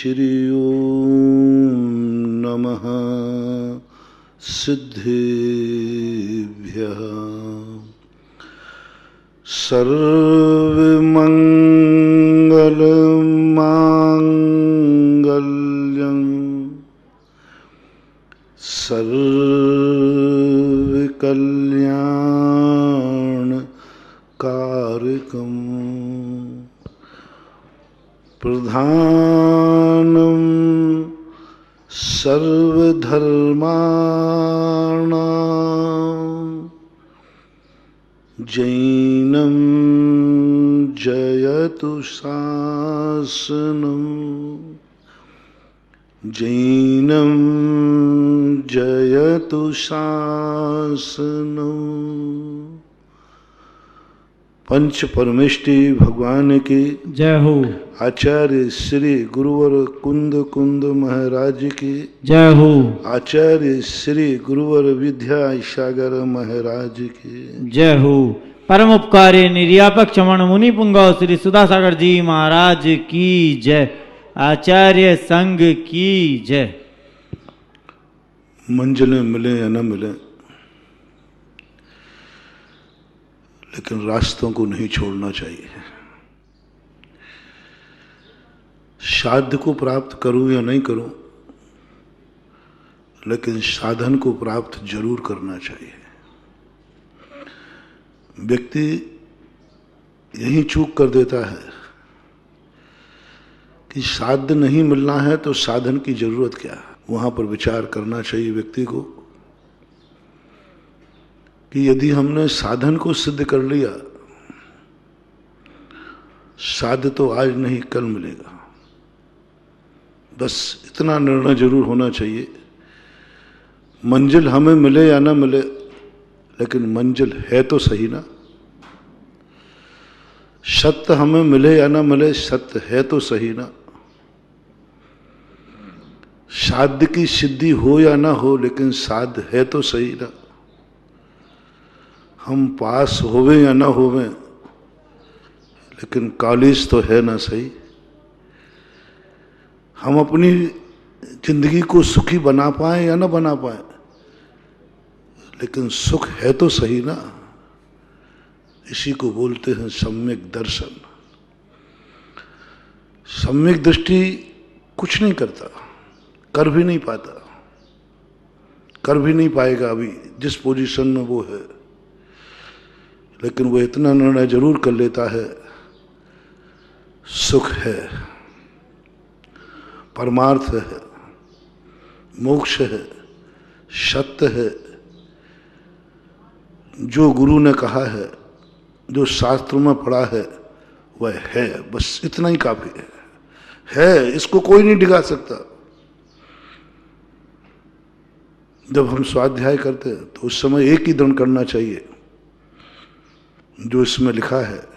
श्री ओम नमः सिद्धेभ्यः। सर्वमंगलमांगल्यं सर्वकल्याणकारकम् प्रधानं सर्वधर्माणां जैनं जयतु शासनं जैनं जयतु शासनं। पंच परमेष्टि भगवान की जय हो। आचार्य श्री गुरुवर कुंद कुंद महाराज की जय हो। आचार्य श्री गुरुवर विद्या सागर महाराज की जय हो। परम उपकारी निर्यापक चमन मुनि पुंगव श्री सुधासागर जी महाराज की जय। आचार्य संघ की जय। मंजिलें मिले या न मिले, लेकिन रास्तों को नहीं छोड़ना चाहिए। साध्य को प्राप्त करूं या नहीं करूं, लेकिन साधन को प्राप्त जरूर करना चाहिए। व्यक्ति यही चूक कर देता है कि साध्य नहीं मिलना है तो साधन की जरूरत क्या है। वहां पर विचार करना चाहिए व्यक्ति को कि यदि हमने साधन को सिद्ध कर लिया, साध्य तो आज नहीं कल मिलेगा। बस इतना निर्णय जरूर होना चाहिए। मंजिल हमें मिले या ना मिले, लेकिन मंजिल है तो सही ना। सत्य हमें मिले या ना मिले, सत्य है तो सही ना। साध्य की सिद्धि हो या ना हो, लेकिन साध्य है तो सही ना। हम पास होवे या ना होवे, लेकिन कॉलेज तो है ना सही। हम अपनी जिंदगी को सुखी बना पाए या ना बना पाए, लेकिन सुख है तो सही ना। इसी को बोलते हैं सम्यक दर्शन। सम्यक दृष्टि कुछ नहीं करता, कर भी नहीं पाता, कर भी नहीं पाएगा अभी जिस पोजीशन में वो है। लेकिन वो इतना निर्णय जरूर कर लेता है, सुख है, परमार्थ है, मोक्ष है, सत्य है। जो गुरु ने कहा है, जो शास्त्रों में पढ़ा है, वह है। बस इतना ही काफी है। इसको कोई नहीं डिगा सकता। जब हम स्वाध्याय करते हैं तो उस समय एक ही दृढ़ करना चाहिए, जो इसमें लिखा है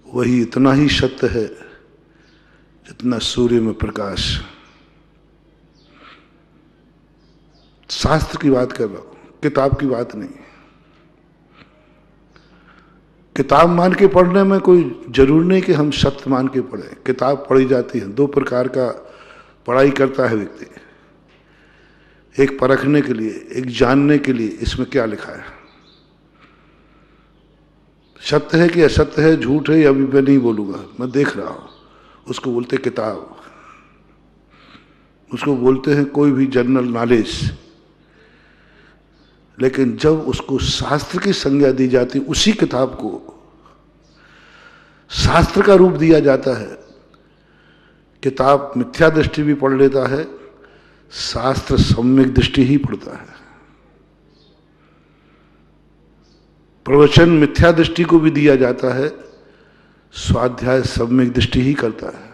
वही इतना ही सत्य है जितना सूर्य में प्रकाश। शास्त्र की बात कर रहा हूं, किताब की बात नहीं। किताब मान के पढ़ने में कोई जरूर नहीं कि हम सत्य मान के पढ़ें। किताब पढ़ी जाती है, दो प्रकार का पढ़ाई करता है व्यक्ति। एक परखने के लिए, एक जानने के लिए इसमें क्या लिखा है, सत्य है कि असत्य है, झूठ है, अभी मैं नहीं बोलूंगा, मैं देख रहा हूं। उसको बोलते किताब, उसको बोलते हैं कोई भी जनरल नॉलेज। लेकिन जब उसको शास्त्र की संज्ञा दी जाती, उसी किताब को शास्त्र का रूप दिया जाता है। किताब मिथ्या दृष्टि भी पढ़ लेता है, शास्त्र सम्यक दृष्टि ही पढ़ता है। प्रवचन मिथ्या दृष्टि को भी दिया जाता है, स्वाध्याय सम्यक दृष्टि ही करता है।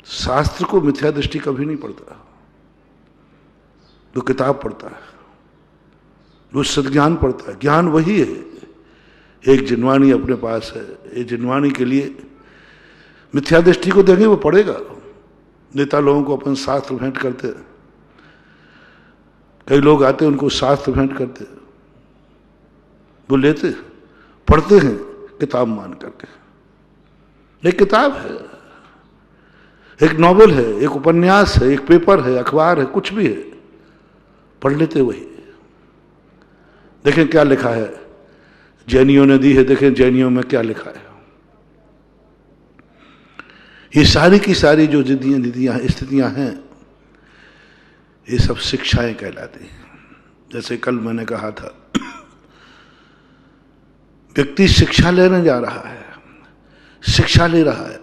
शास्त्र को मिथ्या दृष्टि कभी नहीं पढ़ता। जो किताब पढ़ता है, जो सद्ज्ञान पढ़ता है, ज्ञान वही है। एक जिनवाणी अपने पास है, एक जिनवाणी के लिए मिथ्या दृष्टि को देंगे वो पढ़ेगा। नेता लोगों को अपन शास्त्र भेंट करते, कई लोग आते उनको शास्त्र भेंट करते, वो लेते, पढ़ते हैं किताब मान करके। एक किताब है, एक नॉवेल है, एक उपन्यास है, एक पेपर है, अखबार है, कुछ भी है, पढ़ लेते वही। देखें क्या लिखा है, जैनियों ने दी है, देखें जैनियों में क्या लिखा है। ये सारी की सारी जो स्थितियां हैं, ये सब शिक्षाएं कहलाती हैं। जैसे कल मैंने कहा था, व्यक्ति शिक्षा लेने जा रहा है, शिक्षा ले रहा है,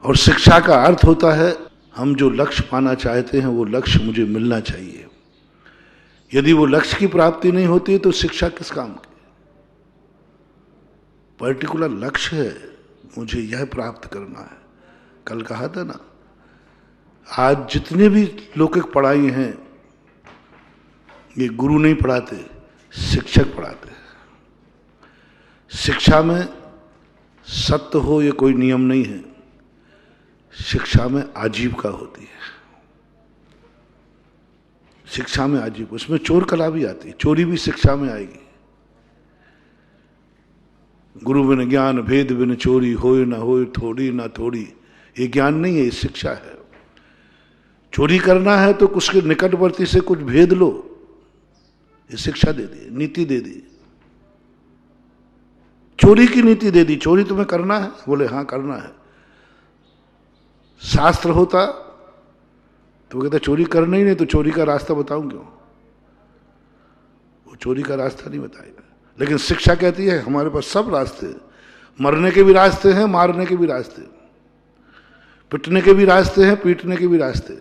और शिक्षा का अर्थ होता है हम जो लक्ष्य पाना चाहते हैं वो लक्ष्य मुझे मिलना चाहिए। यदि वो लक्ष्य की प्राप्ति नहीं होती तो शिक्षा किस काम की? पर्टिकुलर लक्ष्य है, मुझे यह प्राप्त करना है। कल कहा था ना, आज जितने भी लौकिक पढ़ाई हैं ये गुरु नहीं पढ़ाते, शिक्षक पढ़ाते हैं। शिक्षा में सत्य हो ये कोई नियम नहीं है, शिक्षा में आजीविका होती है। शिक्षा में आजीविका, उसमें चोर कला भी आती है, चोरी भी शिक्षा में आएगी। गुरु बिन ज्ञान भेद बिन चोरी, होए ना होए थोड़ी ना थोड़ी, ये ज्ञान नहीं है, ये शिक्षा है। चोरी करना है तो उसके निकटवर्ती से कुछ भेद लो, ये शिक्षा दे दी, नीति दे दी। चोरी की नीति दे दी, चोरी तुम्हें करना है, बोले हाँ करना है। शास्त्र होता तो वो कहता चोरी करना ही नहीं, तो चोरी का रास्ता बताऊं क्यों? वो चोरी का रास्ता नहीं बताएगा। लेकिन शिक्षा कहती है हमारे पास सब रास्ते, मरने के भी रास्ते हैं, मारने के भी रास्ते, पिटने के भी रास्ते हैं, पीटने के भी रास्ते।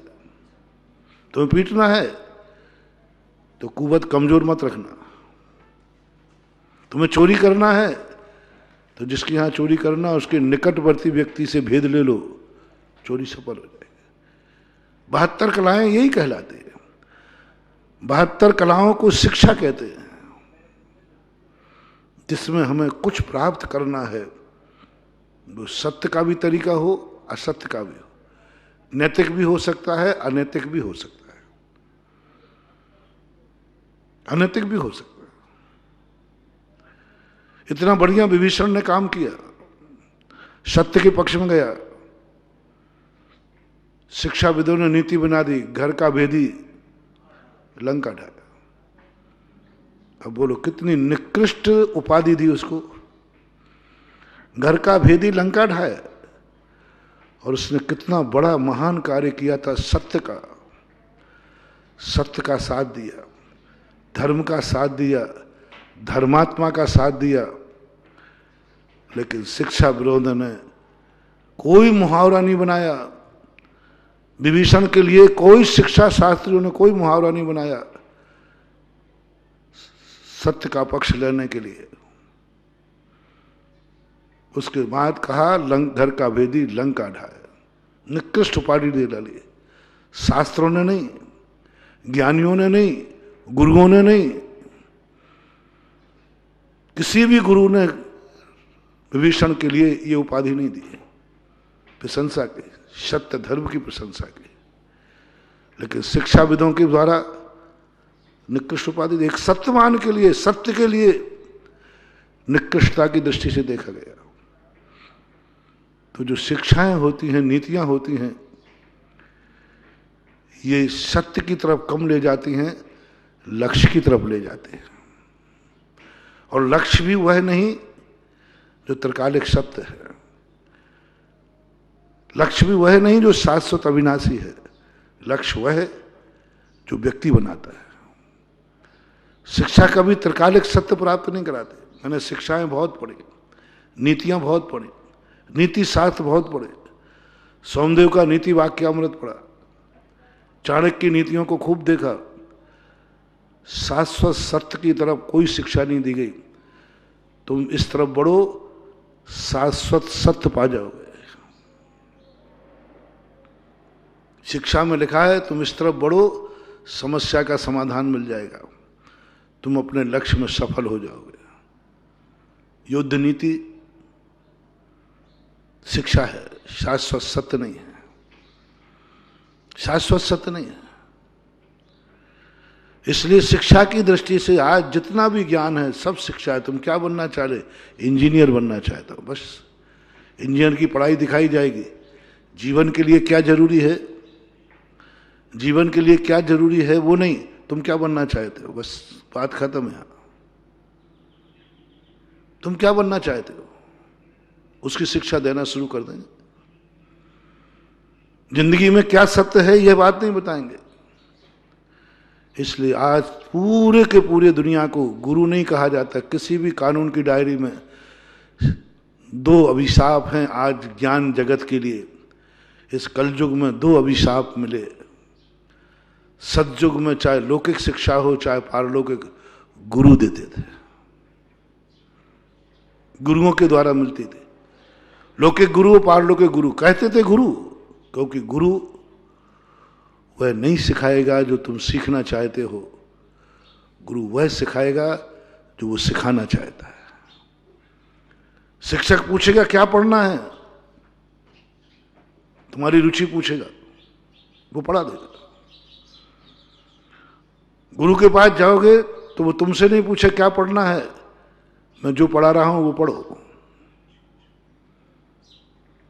तुम्हें पीटना है तो कुवत कमजोर मत रखना। तुम्हें चोरी करना है तो जिसके यहां चोरी करना उसके निकटवर्ती व्यक्ति से भेद ले लो, चोरी सफल हो जाएगी। 72 कलाएं यही कहलाती है। 72 कलाओं को शिक्षा कहते हैं, जिसमें हमें कुछ प्राप्त करना है। वो सत्य का भी तरीका हो, असत्य का भी हो, नैतिक भी हो सकता है, अनैतिक भी हो सकता है, अनैतिक भी हो सकता है। इतना बढ़िया विभीषण ने काम किया, सत्य के पक्ष में गया। शिक्षाविदों ने नीति बना दी, घर का भेदी लंका ढाया। अब बोलो कितनी निकृष्ट उपाधि दी उसको, घर का भेदी लंका ढाया। और उसने कितना बड़ा महान कार्य किया था, सत्य का साथ दिया, धर्म का साथ दिया, धर्मात्मा का साथ दिया। लेकिन शिक्षा विरोध ने कोई मुहावरा नहीं बनाया विभीषण के लिए, कोई शिक्षा शास्त्रियों ने कोई मुहावरा नहीं बनाया सत्य का पक्ष लेने के लिए। उसके बाद कहा घर का भेदी लंका ढाया। निकृष्ट उपाधि दे डाली, शास्त्रों ने नहीं, ज्ञानियों ने नहीं, गुरुओं ने नहीं, किसी भी गुरु ने विभीषण के लिए ये उपाधि नहीं दी। प्रशंसा की, सत्य धर्म की प्रशंसा की, लेकिन शिक्षाविदों के द्वारा निकृष्ट उपाधि दी। एक सत्यवान के लिए, सत्य के लिए निकृष्टता की दृष्टि से देखा गया। तो जो शिक्षाएं होती हैं, नीतियां होती हैं, ये सत्य की तरफ कम ले जाती हैं, लक्ष्य की तरफ ले जाते हैं। और लक्ष्य भी वह नहीं जो त्रिकालिक सत्य है, लक्ष्य भी वह नहीं जो शाश्वत अविनाशी है, लक्ष्य वह है जो व्यक्ति बनाता है। शिक्षा कभी त्रिकालिक सत्य प्राप्त नहीं कराते। मैंने शिक्षाएं बहुत पढ़ी, नीतियां बहुत पढ़ी, नीति शास्त्र बहुत पढ़े, सोमदेव का नीति वाक्यामृत पढ़ा, चाणक्य की नीतियों को खूब देखा। शाश्वत सत्य की तरफ कोई शिक्षा नहीं दी गई। तुम इस तरफ बढ़ो, शाश्वत सत्य पा जाओगे। शिक्षा में लिखा है तुम इस तरफ बढ़ो, समस्या का समाधान मिल जाएगा, तुम अपने लक्ष्य में सफल हो जाओगे। युद्ध नीति शिक्षा है, शाश्वत सत्य नहीं है, शाश्वत सत्य नहीं है। इसलिए शिक्षा की दृष्टि से आज जितना भी ज्ञान है सब शिक्षा है। तुम क्या बनना चाह रहे? इंजीनियर बनना चाहता हो, बस इंजीनियर की पढ़ाई दिखाई जाएगी। जीवन के लिए क्या जरूरी है, जीवन के लिए क्या जरूरी है वो नहीं, तुम क्या बनना चाहते हो, बस बात खत्म है। तुम क्या बनना चाहते हो उसकी शिक्षा देना शुरू कर देंगे। जिंदगी में क्या सत्य है यह बात नहीं बताएंगे। इसलिए आज पूरे के पूरे दुनिया को गुरु नहीं कहा जाता। किसी भी कानून की डायरी में 2 अभिशाप हैं आज ज्ञान जगत के लिए। इस कलयुग में 2 अभिशाप मिले। सतयुग में चाहे लौकिक शिक्षा हो चाहे पारलौकिक, गुरु देते थे, गुरुओं के द्वारा मिलती थी। लौकिक गुरु पारलौकिक गुरु कहते थे गुरु, क्योंकि गुरु वह नहीं सिखाएगा जो तुम सीखना चाहते हो, गुरु वह सिखाएगा जो वो सिखाना चाहता है। शिक्षक पूछेगा क्या पढ़ना है, तुम्हारी रुचि पूछेगा, वो पढ़ा देगा। गुरु के पास जाओगे तो वो तुमसे नहीं पूछे क्या पढ़ना है, मैं जो पढ़ा रहा हूं वो पढ़ो।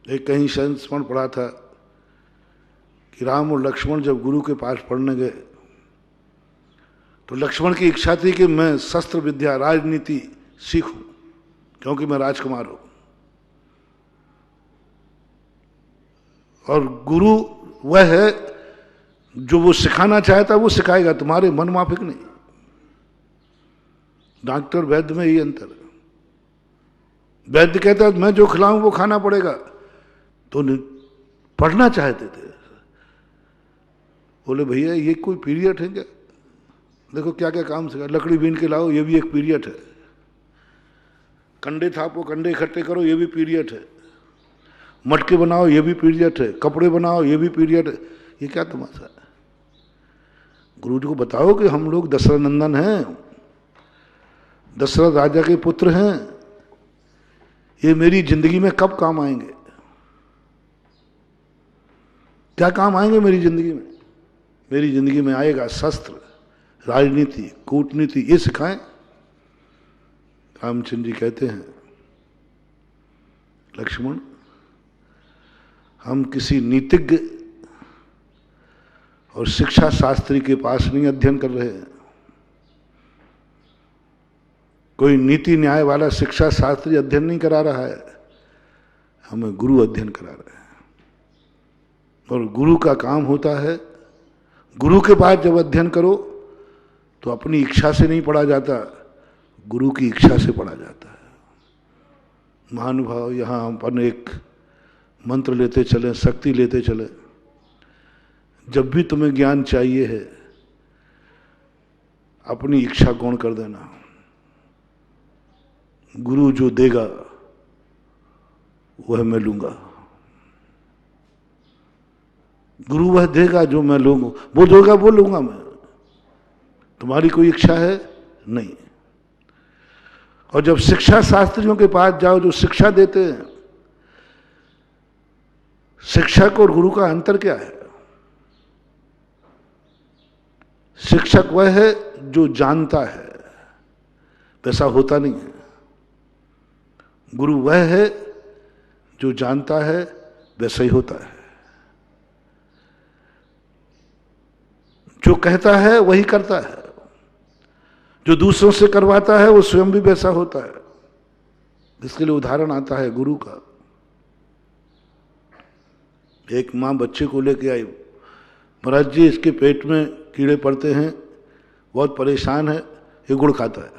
एक कहीं संस्मरण पढ़ा था कि राम और लक्ष्मण जब गुरु के पास पढ़ने गए तो लक्ष्मण की इच्छा थी कि मैं शस्त्र विद्या राजनीति सीखूं क्योंकि मैं राजकुमार हूं, और गुरु वह है जो वो सिखाना चाहता है वो सिखाएगा, तुम्हारे मन माफिक नहीं। डॉक्टर वैद्य में ही अंतर है। वैद्य कहता है मैं जो खिलाऊं वो खाना पड़ेगा, तो पढ़ना चाहते थे। बोले भैया ये कोई पीरियड है क्या, देखो क्या क्या काम सिखा, लकड़ी बीन के लाओ ये भी एक पीरियड है, कंडे थापो कंडे इकट्ठे करो ये भी पीरियड है, मटके बनाओ ये भी पीरियड है, कपड़े बनाओ ये भी पीरियड है। ये क्या तमाशा है। गुरु जी को बताओ कि हम लोग दशरथ नंदन हैं, दशरथ राजा के पुत्र हैं, ये मेरी जिंदगी में कब काम आएंगे, क्या काम आएंगे मेरी जिंदगी में। मेरी जिंदगी में आएगा शस्त्र, राजनीति, कूटनीति, ये सिखाएं। रामचंद्र जी कहते हैं लक्ष्मण हम किसी नीतिज्ञ और शिक्षा शास्त्री के पास नहीं अध्ययन कर रहे हैं। कोई नीति न्याय वाला शिक्षा शास्त्री अध्ययन नहीं करा रहा है, हमें गुरु अध्ययन करा रहे हैं। और गुरु का काम होता है, गुरु के पास जब अध्ययन करो तो अपनी इच्छा से नहीं पढ़ा जाता, गुरु की इच्छा से पढ़ा जाता है। महानुभाव यहाँ अपन एक मंत्र लेते चले, शक्ति लेते चले। जब भी तुम्हें ज्ञान चाहिए है अपनी इच्छा गौण कर देना, गुरु जो देगा वह मैं लूंगा। गुरु वह देगा जो मैं लूंगा, वो देगा वो लूंगा मैं। तुम्हारी कोई इच्छा है नहीं। और जब शिक्षा शास्त्रियों के पास जाओ जो शिक्षा देते हैं, शिक्षक और गुरु का अंतर क्या है। शिक्षक वह है जो जानता है, वैसा होता नहीं है। गुरु वह है जो जानता है, वैसा ही होता है। जो कहता है वही करता है, जो दूसरों से करवाता है वो स्वयं भी वैसा होता है। इसके लिए उदाहरण आता है गुरु का। एक माँ बच्चे को लेके आई, महाराज जी इसके पेट में कीड़े पड़ते हैं, बहुत परेशान है, ये गुड़ खाता है,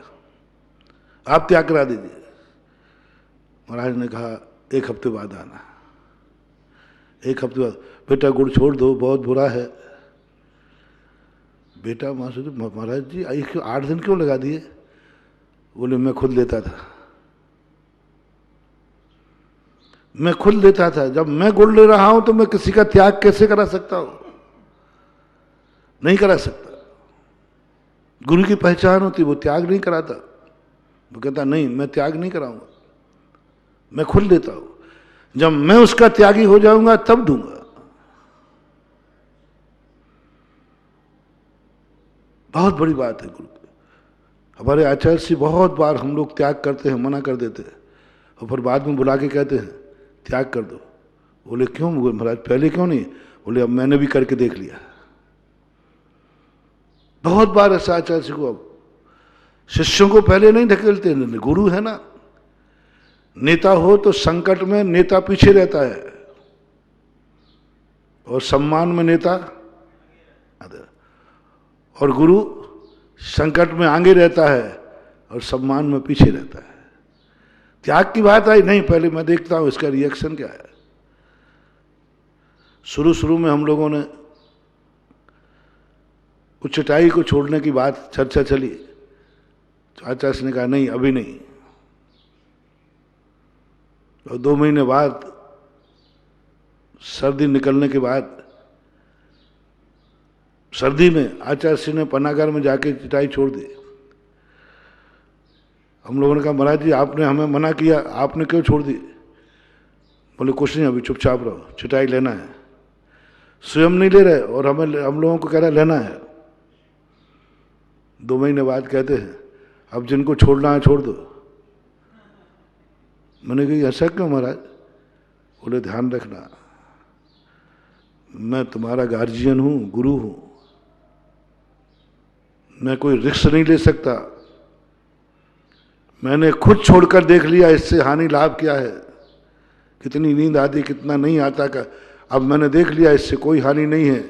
आप त्याग करा दीजिए। महाराज ने कहा 1 हफ्ते बाद आना। 1 हफ्ते बाद, बेटा गुड़ छोड़ दो, बहुत बुरा है। बेटा माँ से, महाराज जी 8 दिन क्यों लगा दिए। बोले मैं खुद लेता था, मैं खुद लेता था। जब मैं गुड़ ले रहा हूं तो मैं किसी का त्याग कैसे करा सकता हूं, नहीं करा सकता। गुरु की पहचान होती, वो त्याग नहीं कराता। वो कहता नहीं मैं त्याग नहीं कराऊंगा, मैं खुद लेता हूं। जब मैं उसका त्यागी हो जाऊंगा तब दूंगा। बहुत बड़ी बात है गुरु की। हमारे आचार्य से बहुत बार हम लोग त्याग करते हैं, मना कर देते हैं, और फिर बाद में बुला के कहते हैं त्याग कर दो। बोले क्यों? बोले महाराज पहले क्यों नहीं? बोले अब मैंने भी करके देख लिया। बहुत बार ऐसा आचार्य को, अब शिष्यों को पहले नहीं ढकेलते, गुरु है ना, नेता हो तो संकट में नेता पीछे रहता है और सम्मान में नेता, और गुरु संकट में आगे रहता है और सम्मान में पीछे रहता है। त्याग की बात आई नहीं, पहले मैं देखता हूं इसका रिएक्शन क्या है। शुरू शुरू में हम लोगों ने उस चटाई को छोड़ने की बात चर्चा चली, तो आचार्य ने कहा नहीं अभी नहीं। और 2 महीने बाद सर्दी निकलने के बाद, सर्दी में आचार्य ने पनागर में जाके चटाई छोड़ दी। हम लोगों ने कहा महाराज जी आपने हमें मना किया, आपने क्यों छोड़ दी? बोले कुछ नहीं, अभी चुपचाप रहो, चटाई लेना है। स्वयं नहीं ले रहे और हम लोगों को कह रहा है लेना है। 2 महीने बाद कहते हैं अब जिनको छोड़ना है छोड़ दो। मैंने कहा ऐसा क्यों महाराज? बोले ध्यान रखना, मैं तुम्हारा गार्जियन हूं, गुरु हूं, मैं कोई रिस्क नहीं ले सकता। मैंने खुद छोड़कर देख लिया इससे हानि लाभ क्या है, कितनी नींद आती कितना नहीं आता का। अब मैंने देख लिया इससे कोई हानि नहीं है।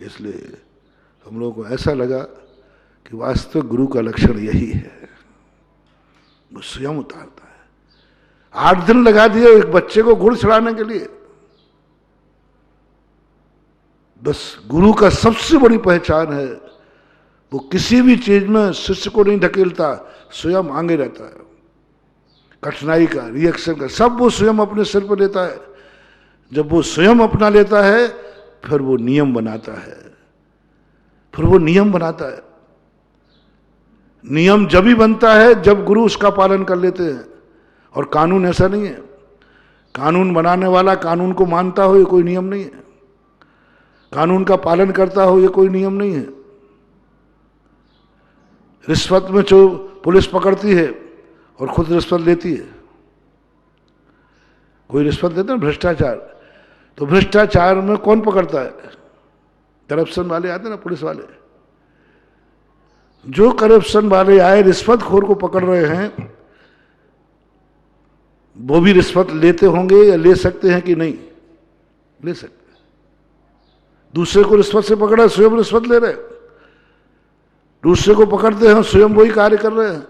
इसलिए हम लोगों को ऐसा लगा कि वास्तविक गुरु का लक्षण यही है, वो स्वयं उतारता है। 8 दिन लगा दिए एक बच्चे को गुड़ चढ़ाने के लिए। बस गुरु का सबसे बड़ी पहचान है, वो किसी भी चीज में शिष्य को नहीं ढकेलता, स्वयं आगे रहता है। कठिनाई का, रिएक्शन का, सब वो स्वयं अपने सिर पर लेता है। जब वो स्वयं अपना लेता है फिर वो नियम बनाता है, फिर वो नियम बनाता है। नियम जब ही बनता है जब गुरु उसका पालन कर लेते हैं। और कानून ऐसा नहीं है, कानून बनाने वाला कानून को मानता हो ये कोई नियम नहीं है, कानून का पालन करता हो ये कोई नियम नहीं है। रिश्वत में जो पुलिस पकड़ती है और खुद रिश्वत लेती है, कोई रिश्वत लेता है भ्रष्टाचार, तो भ्रष्टाचार में कौन पकड़ता है? करप्शन वाले आते ना, पुलिस वाले। जो करप्शन वाले आए रिश्वत खोर को पकड़ रहे हैं, वो भी रिश्वत लेते होंगे या ले सकते हैं कि नहीं? ले सकते। दूसरे को रिश्वत से पकड़ा, स्वयं रिश्वत ले रहे। दूसरे को पकड़ते हैं, स्वयं वही कार्य कर रहे हैं।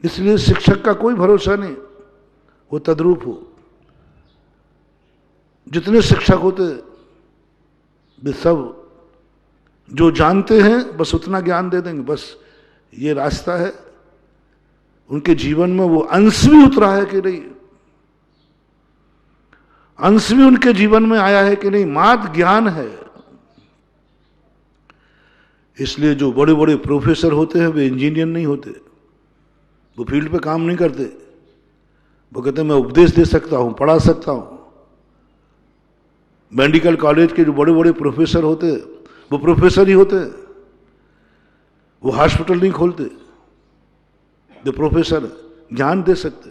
इसलिए शिक्षक का कोई भरोसा नहीं, वो तद्रूप हो। जितने शिक्षक होते वे सब जो जानते हैं बस उतना ज्ञान दे देंगे, बस ये रास्ता है। उनके जीवन में वो अंश भी उतरा है कि नहीं, अंश भी उनके जीवन में आया है कि नहीं, मात्र ज्ञान है। इसलिए जो बड़े बड़े प्रोफेसर होते हैं वे इंजीनियर नहीं होते, वो फील्ड पे काम नहीं करते। वो कहते हैं मैं उपदेश दे सकता हूं, पढ़ा सकता हूं। मेडिकल कॉलेज के जो बड़े बड़े प्रोफेसर होते हैं वो प्रोफेसर ही होते हैं, वो हॉस्पिटल नहीं खोलते। जो प्रोफेसर ज्ञान दे सकते,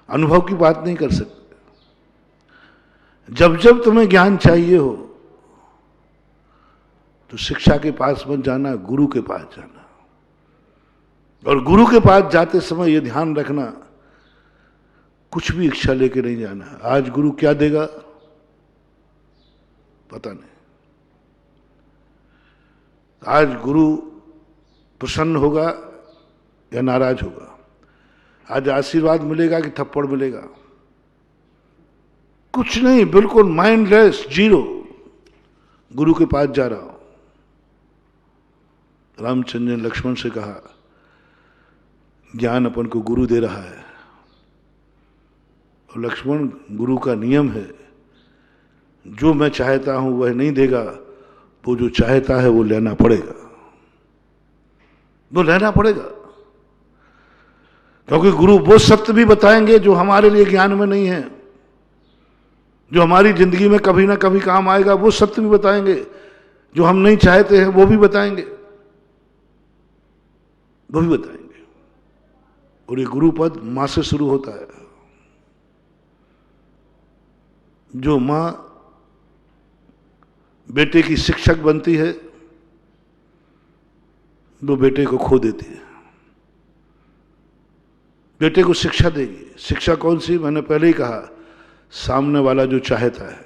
अनुभव की बात नहीं कर सकते। जब जब तुम्हें ज्ञान चाहिए हो तो शिक्षा के पास मत जाना, गुरु के पास जाना। और गुरु के पास जाते समय यह ध्यान रखना, कुछ भी इच्छा लेके नहीं जाना। आज गुरु क्या देगा पता नहीं, आज गुरु प्रसन्न होगा या नाराज होगा, आज आशीर्वाद मिलेगा कि थप्पड़ मिलेगा, कुछ नहीं, बिल्कुल माइंडलेस, जीरो। गुरु के पास जा रहा हूं। रामचंद्र ने लक्ष्मण से कहा ज्ञान अपन को गुरु दे रहा है, और लक्ष्मण गुरु का नियम है, जो मैं चाहता हूं वह नहीं देगा, वो जो चाहता है वो लेना पड़ेगा, वो लेना पड़ेगा। क्योंकि गुरु वो सत्य भी बताएंगे जो हमारे लिए ज्ञान में नहीं है, जो हमारी जिंदगी में कभी ना कभी काम आएगा, वो सत्य भी बताएंगे। जो हम नहीं चाहते हैं वो भी बताएंगे, वो भी बताएंगे। और ये गुरु पद मां से शुरू होता है। जो माँ बेटे की शिक्षक बनती है वो बेटे को खो देती है। बेटे को शिक्षा देगी। शिक्षा कौन सी? मैंने पहले ही कहा, सामने वाला जो चाहता है,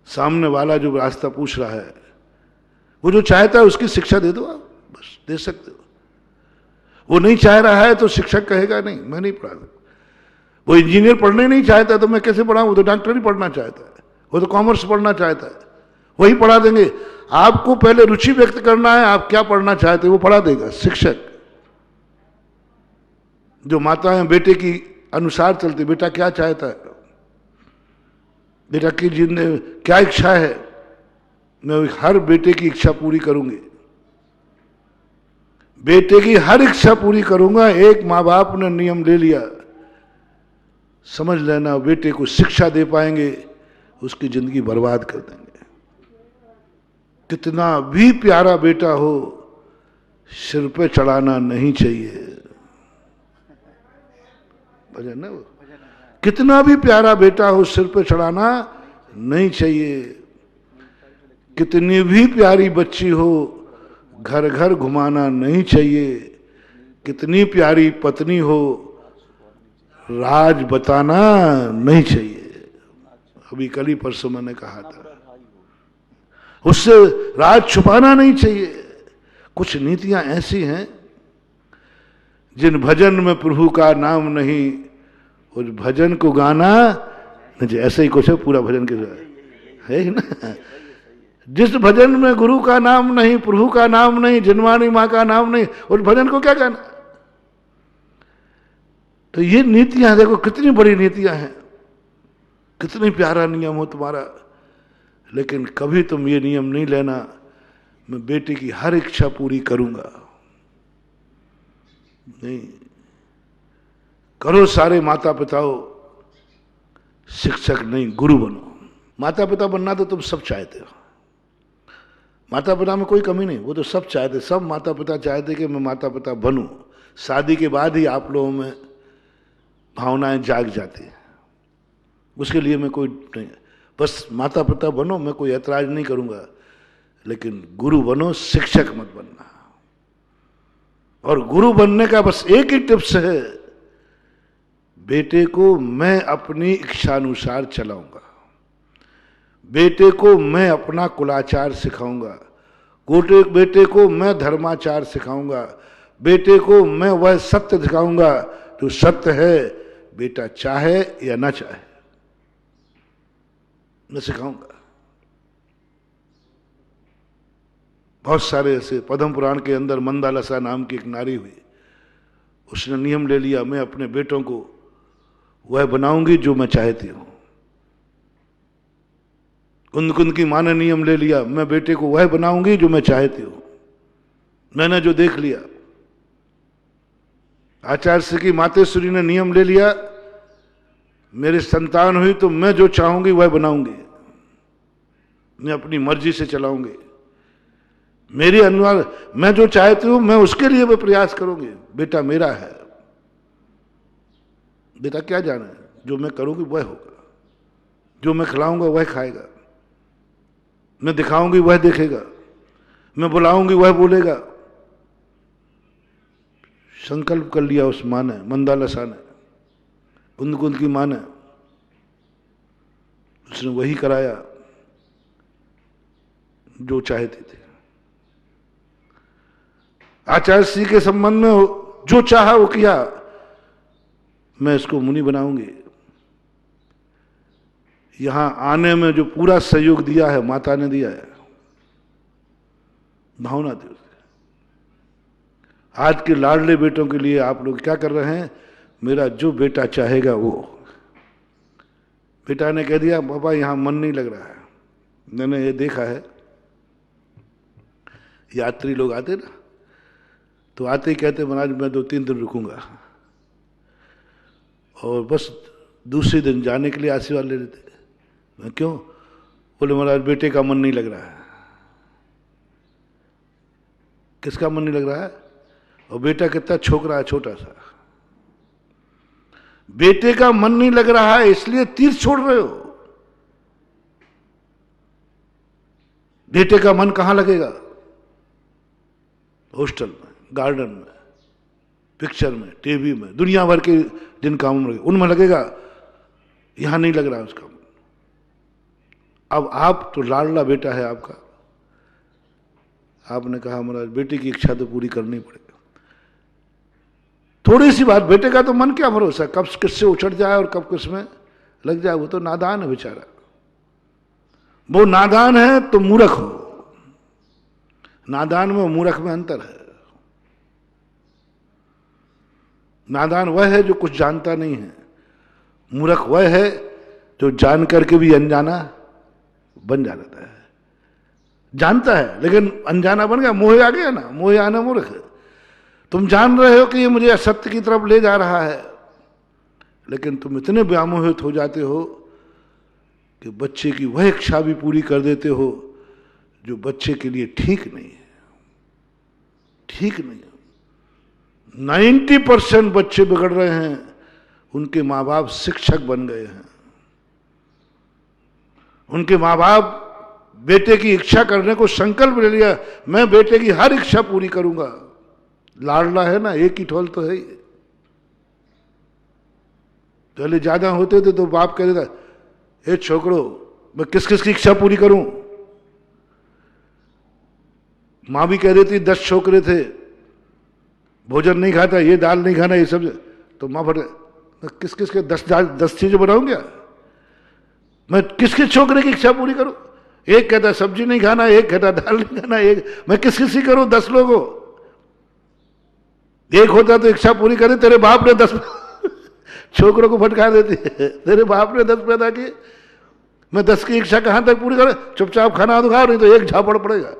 सामने वाला जो रास्ता पूछ रहा है, वो जो चाहता है उसकी शिक्षा दे दो आप, बस दे सकते हो। वो नहीं चाह रहा है तो शिक्षक कहेगा नहीं मैं नहीं पढ़ा सकता। वो इंजीनियर पढ़ने नहीं चाहता तो मैं कैसे पढ़ाऊं? वो तो डॉक्टर ही पढ़ना चाहता है, वो तो कॉमर्स पढ़ना चाहता है, वही पढ़ा देंगे। आपको पहले रुचि व्यक्त करना है, आप क्या पढ़ना चाहते हैं वो पढ़ा देगा शिक्षक। जो माताएं बेटे की अनुसार चलती, बेटा क्या चाहता है, बेटा की जिंदगी क्या इच्छा है, मैं हर बेटे की इच्छा पूरी करूंगी, बेटे की हर इच्छा पूरी करूंगा। एक माँ बाप ने नियम ले लिया, समझ लेना बेटे को शिक्षा दे पाएंगे उसकी जिंदगी बर्बाद कर देंगे। कितना भी प्यारा बेटा हो सिर पे चढ़ाना नहीं चाहिए, भजन है वो। कितना भी प्यारा बेटा हो सिर पे चढ़ाना नहीं चाहिए। कितनी भी प्यारी बच्ची हो घर घर घुमाना नहीं चाहिए। कितनी प्यारी पत्नी हो राज बताना नहीं चाहिए। अभी कल ही परसों मैंने कहा था, उससे राज छुपाना नहीं चाहिए। कुछ नीतियां ऐसी हैं, जिन भजन में प्रभु का नाम नहीं उस भजन को गाना नहीं। ऐसे ही कुछ है पूरा भजन के है ही ना। जिस भजन में गुरु का नाम नहीं, प्रभु का नाम नहीं, जिनवाणी माँ का नाम नहीं, उस भजन को क्या गाना? तो ये नीतियां देखो कितनी बड़ी नीतियां हैं, कितनी प्यारा नियम हो तुम्हारा। लेकिन कभी तुम ये नियम नहीं लेना मैं बेटे की हर इच्छा पूरी करूंगा। नहीं करो सारे माता पिताओं, शिक्षक नहीं गुरु बनो। माता पिता बनना तो तुम सब चाहते हो, माता पिता में कोई कमी नहीं, वो तो सब चाहते, सब माता पिता चाहते कि मैं माता पिता बनूं। शादी के बाद ही आप लोगों में भावनाएं जाग जाती हैं, उसके लिए मैं कोई नहीं, बस माता पिता बनो, मैं कोई ऐतराज नहीं करूंगा, लेकिन गुरु बनो, शिक्षक मत बनना। और गुरु बनने का बस एक ही टिप्स है, बेटे को मैं अपनी इच्छानुसार चलाऊंगा, बेटे को मैं अपना कुलाचार सिखाऊंगा, बेटे को मैं धर्माचार सिखाऊंगा, बेटे को मैं वह सत्य दिखाऊंगा जो सत्य है, बेटा चाहे या ना चाहे मैं सिखाऊंगा। बहुत सारे ऐसे, पद्म पुराण के अंदर मंदालसा नाम की एक नारी हुई, उसने नियम ले लिया मैं अपने बेटों को वह बनाऊंगी जो मैं चाहती हूं। कुंद की मां ने नियम ले लिया मैं बेटे को वह बनाऊंगी जो मैं चाहती हूं। मैंने जो देख लिया, आचार्य की मातेश्वरी ने नियम ले लिया मेरी संतान हुई तो मैं जो चाहूंगी वह बनाऊंगी, मैं अपनी मर्जी से चलाऊंगी, मेरी अनुसार मैं जो चाहती हूं मैं उसके लिए मैं प्रयास करूंगी। बेटा मेरा है, बेटा क्या जाने, जो मैं करूंगी वह होगा, जो मैं खिलाऊंगा वह खाएगा, मैं दिखाऊंगी वह देखेगा, मैं बुलाऊंगी वह बोलेगा। संकल्प कर लिया उस मां ने, मंदालसा ने, कुंद की मां ने, उसने वही कराया जो चाहती थी। आचार्य श्री के संबंध में जो चाहा वो किया, मैं इसको मुनि बनाऊंगी। यहां आने में जो पूरा सहयोग दिया है माता ने दिया है, भावना दी। आज के लाडले बेटों के लिए आप लोग क्या कर रहे हैं, मेरा जो बेटा चाहेगा वो। बेटा ने कह दिया पापा यहां मन नहीं लग रहा है, मैंने ये देखा है, यात्री लोग आते ना तो आते ही कहते महाराज मैं 2-3 दिन रुकूंगा, और बस दूसरे दिन जाने के लिए आशीर्वाद ले लेते। मैं क्यों? बोले महाराज बेटे का मन नहीं लग रहा है। किसका मन नहीं लग रहा है? और बेटा कितना छोकरा है, छोटा सा। बेटे का मन नहीं लग रहा है इसलिए तीर्थ छोड़ रहे हो। बेटे का मन कहां लगेगा? हॉस्टल में, गार्डन में, पिक्चर में, टीवी में, दुनिया भर के जिन कामों में उनमें लगेगा, यहां नहीं लग रहा उसका मन। अब आप तो लाडला बेटा है आपका, आपने कहा महाराज बेटी की इच्छा तो पूरी करनी पड़ेगा। थोड़ी सी बात, बेटे का तो मन क्या भरोसा, कब किससे उछट जाए और कब किस में लग जाए। वो तो नादान है बेचारा। वो नादान है तो मूर्ख हो। नादान में और मूर्ख में अंतर है। नादान वह है जो कुछ जानता नहीं है, मूर्ख वह है जो जान करके भी अनजाना बन जाता है। जानता है लेकिन अनजाना बन गया, मोह आ गया ना, मोह आना मूर्ख है। तुम जान रहे हो कि ये मुझे असत्य की तरफ ले जा रहा है, लेकिन तुम इतने व्यामोहित हो जाते हो कि बच्चे की वह इच्छा भी पूरी कर देते हो जो बच्चे के लिए ठीक नहीं है। ठीक नहीं है। 90% बच्चे बिगड़ रहे हैं, उनके माँ बाप शिक्षक बन गए हैं। उनके माँ बाप बेटे की इच्छा करने को संकल्प ले लिया, मैं बेटे की हर इच्छा पूरी करूंगा। लाडला है ना, एक ही ठोल तो है ही। पहले ज्यादा होते थे तो बाप कह देता, ए छोकरो मैं किस किस की इच्छा पूरी करूं। मां भी कह देती 10 छोकरे थे, भोजन नहीं खाता, ये दाल नहीं खाना, ये सब, तो मां भर किस किस के 10 चीजें बनाऊं क्या? मैं किस किस छोकरे की इच्छा पूरी करूं? एक कहता सब्जी नहीं खाना, एक कहता दाल नहीं खाना, एक मैं किस किस की करूं? 10 लोगों। एक होता तो इच्छा पूरी करे, तेरे बाप ने 10 छोकरों को फटकार देती है। तेरे बाप ने 10 पैदा किए, मैं 10 की इच्छा कहां तक पूरी करे? चुपचाप खाना तो खाओ, नहीं तो एक झापड़ पड़ेगा।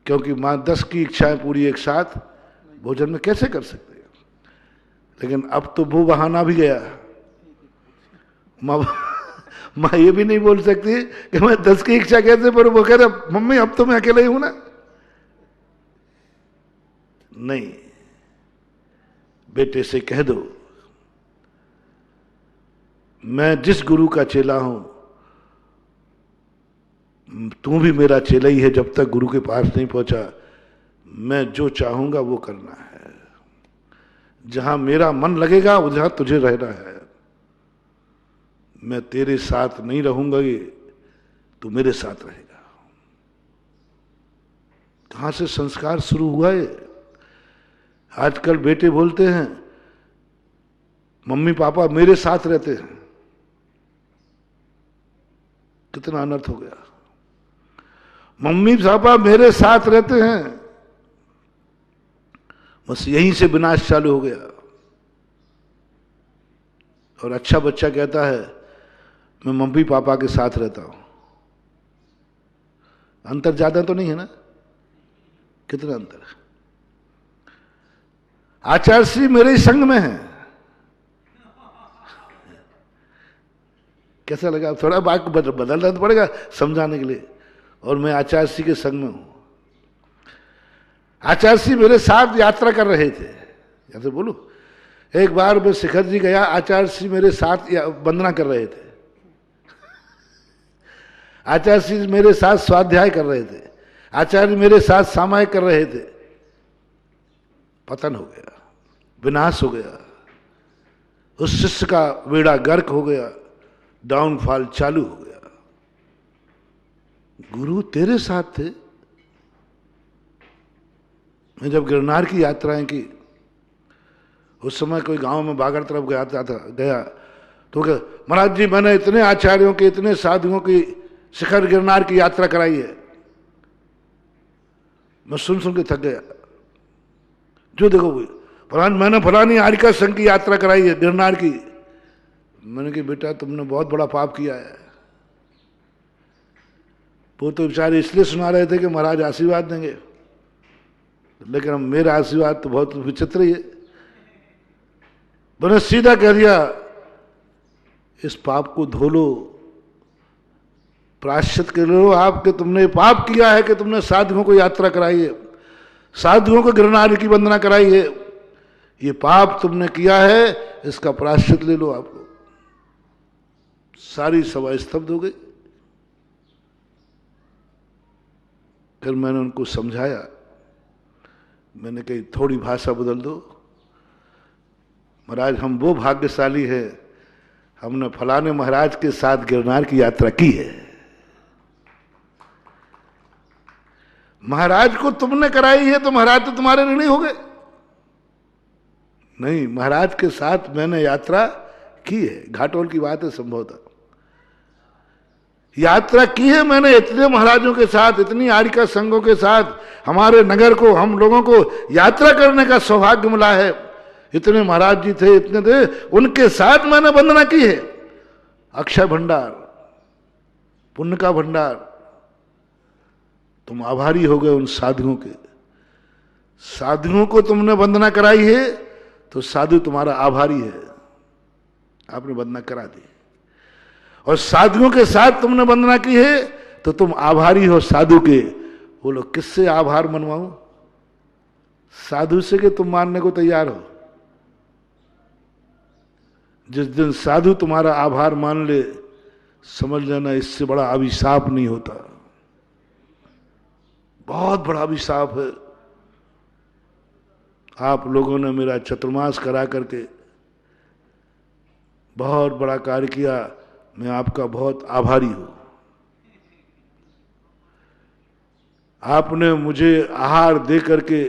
क्योंकि मां 10 की इच्छाएं पूरी एक साथ भोजन में कैसे कर सकते हैं? लेकिन अब तो वो बहाना भी गया। मां ये भी नहीं बोल सकती कि मैं 10 की इच्छा कैसे करूं। वो कह रहे मम्मी अब तो मैं अकेला ही हूं ना। नहीं, बेटे से कह दो मैं जिस गुरु का चेला हूं, तू भी मेरा चेला ही है। जब तक गुरु के पास नहीं पहुंचा, मैं जो चाहूंगा वो करना है। जहां मेरा मन लगेगा वहां तुझे रहना है। मैं तेरे साथ नहीं रहूंगा, ये तू मेरे साथ रहेगा। कहां से संस्कार शुरू हुआ है? आजकल बेटे बोलते हैं मम्मी पापा मेरे साथ रहते हैं। कितना अनर्थ हो गया। मम्मी पापा मेरे साथ रहते हैं, बस यहीं से विनाश चालू हो गया। और अच्छा बच्चा कहता है मैं मम्मी पापा के साथ रहता हूं। अंतर ज्यादा तो नहीं है ना? कितना अंतर है। आचार्य श्री मेरे ही संग में है। कैसा लगा? थोड़ा बात बदलना तो पड़ेगा समझाने के लिए। और मैं आचार्य श्री के संग में हूं। आचार्य श्री मेरे साथ यात्रा कर रहे थे। जैसे बोलूं, एक बार मैं शिखर जी गया, आचार्य श्री मेरे साथ वंदना कर रहे थे। आचार्य श्री मेरे साथ स्वाध्याय कर रहे थे। आचार्य मेरे साथ सामायिक कर रहे थे। पतन हो गया, विनाश हो गया। उस शिष्य का बेड़ा गर्क हो गया, डाउनफॉल चालू हो गया। गुरु तेरे साथ थे। मैं जब गिरनार की यात्राएं की, उस समय कोई गांव में बागड़ तरफ गया तो महाराज जी मैंने इतने आचार्यों के, इतने साधुओं की शिखर गिरनार की यात्रा कराई है। मैं सुन सुन के थक गया। जो देखो मैंने फलानी आरिका संघ की यात्रा कराई है गिरनार की। मैंने कहा बेटा तुमने बहुत बड़ा पाप किया है। वो तो बेचारे इसलिए सुना रहे थे कि महाराज आशीर्वाद देंगे, लेकिन अब मेरा आशीर्वाद तो बहुत विचित्र ही है। मैंने सीधा कह दिया इस पाप को धो लो, प्रायश्चित कर लो आप कि तुमने पाप किया है कि तुमने साधुओं को यात्रा कराई है, साधुओं को गिरनार की वंदना कराई है। ये पाप तुमने किया है, इसका प्रायश्चित ले लो आप लोग। सारी सभा स्तब्ध हो गई। फिर मैंने उनको समझाया, मैंने कही थोड़ी भाषा बदल दो। महाराज हम वो भाग्यशाली है, हमने फलाने महाराज के साथ गिरनार की यात्रा की है। महाराज को तुमने कराई है तो महाराज तो तुम्हारे ऋणी हो गए। नहीं, महाराज के साथ मैंने यात्रा की है। घाटोल की बात है, संभवतः यात्रा की है मैंने इतने महाराजों के साथ, इतनी आरिका संघों के साथ। हमारे नगर को, हम लोगों को यात्रा करने का सौभाग्य मिला है। इतने महाराज जी थे, इतने थे, उनके साथ मैंने वंदना की है। अक्षय भंडार, पुण्य का भंडार। तुम आभारी हो गए उन साधुओं के। साधुओं को तुमने वंदना कराई है तो साधु तुम्हारा आभारी है, आपने वंदना करा दी। और साधुओं के साथ तुमने वंदना की है तो तुम आभारी हो साधु के। बोलो किससे आभार मनवाऊं? साधु से कि तुम मानने को तैयार हो? जिस दिन साधु तुम्हारा आभार मान ले, समझ लेना इससे बड़ा अभिशाप नहीं होता। बहुत बड़ा अभिशाप है। आप लोगों ने मेरा चतुर्मास करा करके बहुत बड़ा कार्य किया, मैं आपका बहुत आभारी हूं। आपने मुझे आहार दे करके